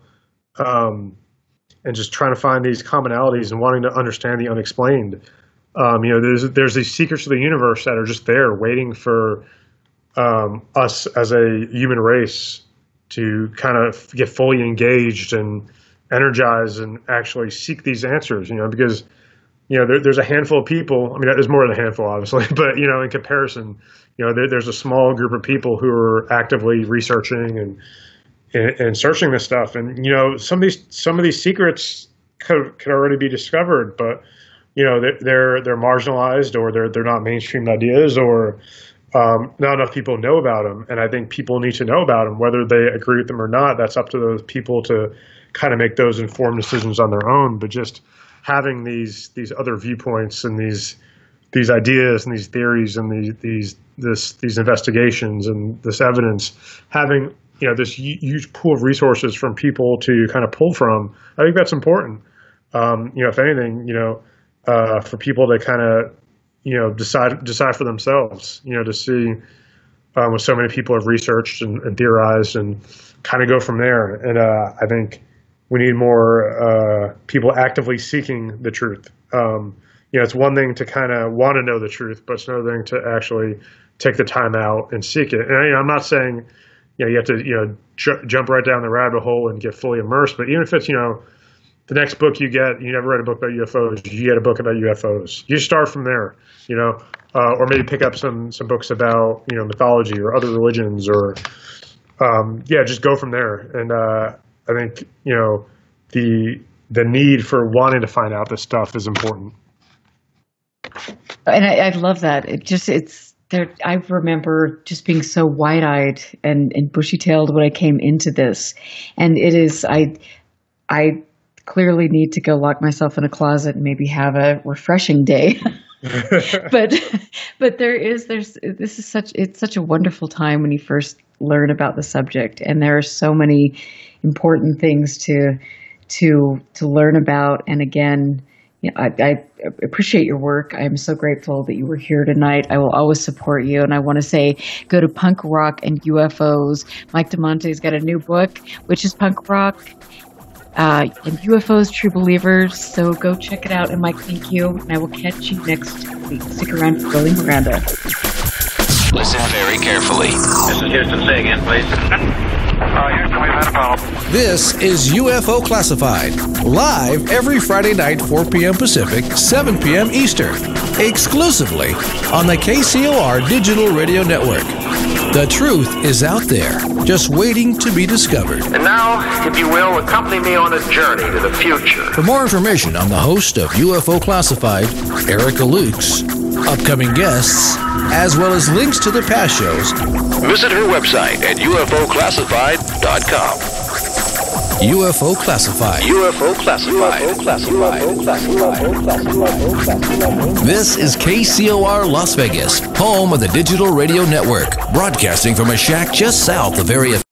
and just trying to find these commonalities and wanting to understand the unexplained. There's these secrets of the universe that are just there waiting for us as a human race to kind of get fully engaged and energized and actually seek these answers, because there's a handful of people. There's more than a handful, obviously, but in comparison, there's a small group of people who are actively researching and searching this stuff. And some of these secrets could already be discovered, but they're marginalized, or they're not mainstream ideas, or not enough people know about them. And I think people need to know about them, whether they agree with them or not. That's up to those people to kind of make those informed decisions on their own. But just having these other viewpoints and these ideas and these theories and these investigations and this evidence, having this huge pool of resources from people to kind of pull from, I think that's important. If anything, for people to kind of decide for themselves, to see what so many people have researched and theorized, and kind of go from there. And I think we need more people actively seeking the truth. It's one thing to kind of want to know the truth, but it's another thing to actually take the time out and seek it. And I'm not saying you have to jump right down the rabbit hole and get fully immersed, but even if it's the next book you get, you never read a book about UFOs, you get a book about UFOs. You start from there, or maybe pick up some books about mythology or other religions, or just go from there. And I think the need for wanting to find out this stuff is important. And I love that. It's there. I remember just being so wide-eyed and bushy-tailed when I came into this, and it is I clearly need to go lock myself in a closet and maybe have a refreshing day. but it's such a wonderful time when you first learn about the subject, and there are so many important things to learn about. And again, I appreciate your work. I'm so grateful that you were here tonight. I will always support you. And I want to say, go to Punk Rock and UFOs. Mike Damante's got a new book, which is Punk Rock and UFOs, True Believers. So go check it out. And Mike, thank you. And I will catch you next week. Stick around for Rolling Miranda. Listen very carefully. This is Houston. Say again, please. Houston, we've had a problem. This is UFO Classified, live every Friday night, 4 p.m. Pacific, 7 p.m. Eastern, exclusively on the KCOR Digital Radio Network. The truth is out there, just waiting to be discovered. And now, if you will, accompany me on a journey to the future. For more information on the host of UFO Classified, Erica Lukes, upcoming guests, as well as links to the past shows, visit her website at UFOclassified.com. UFO Classified. UFO Classified. This is KCOR Las Vegas, home of the Digital Radio Network, broadcasting from a shack just south of Area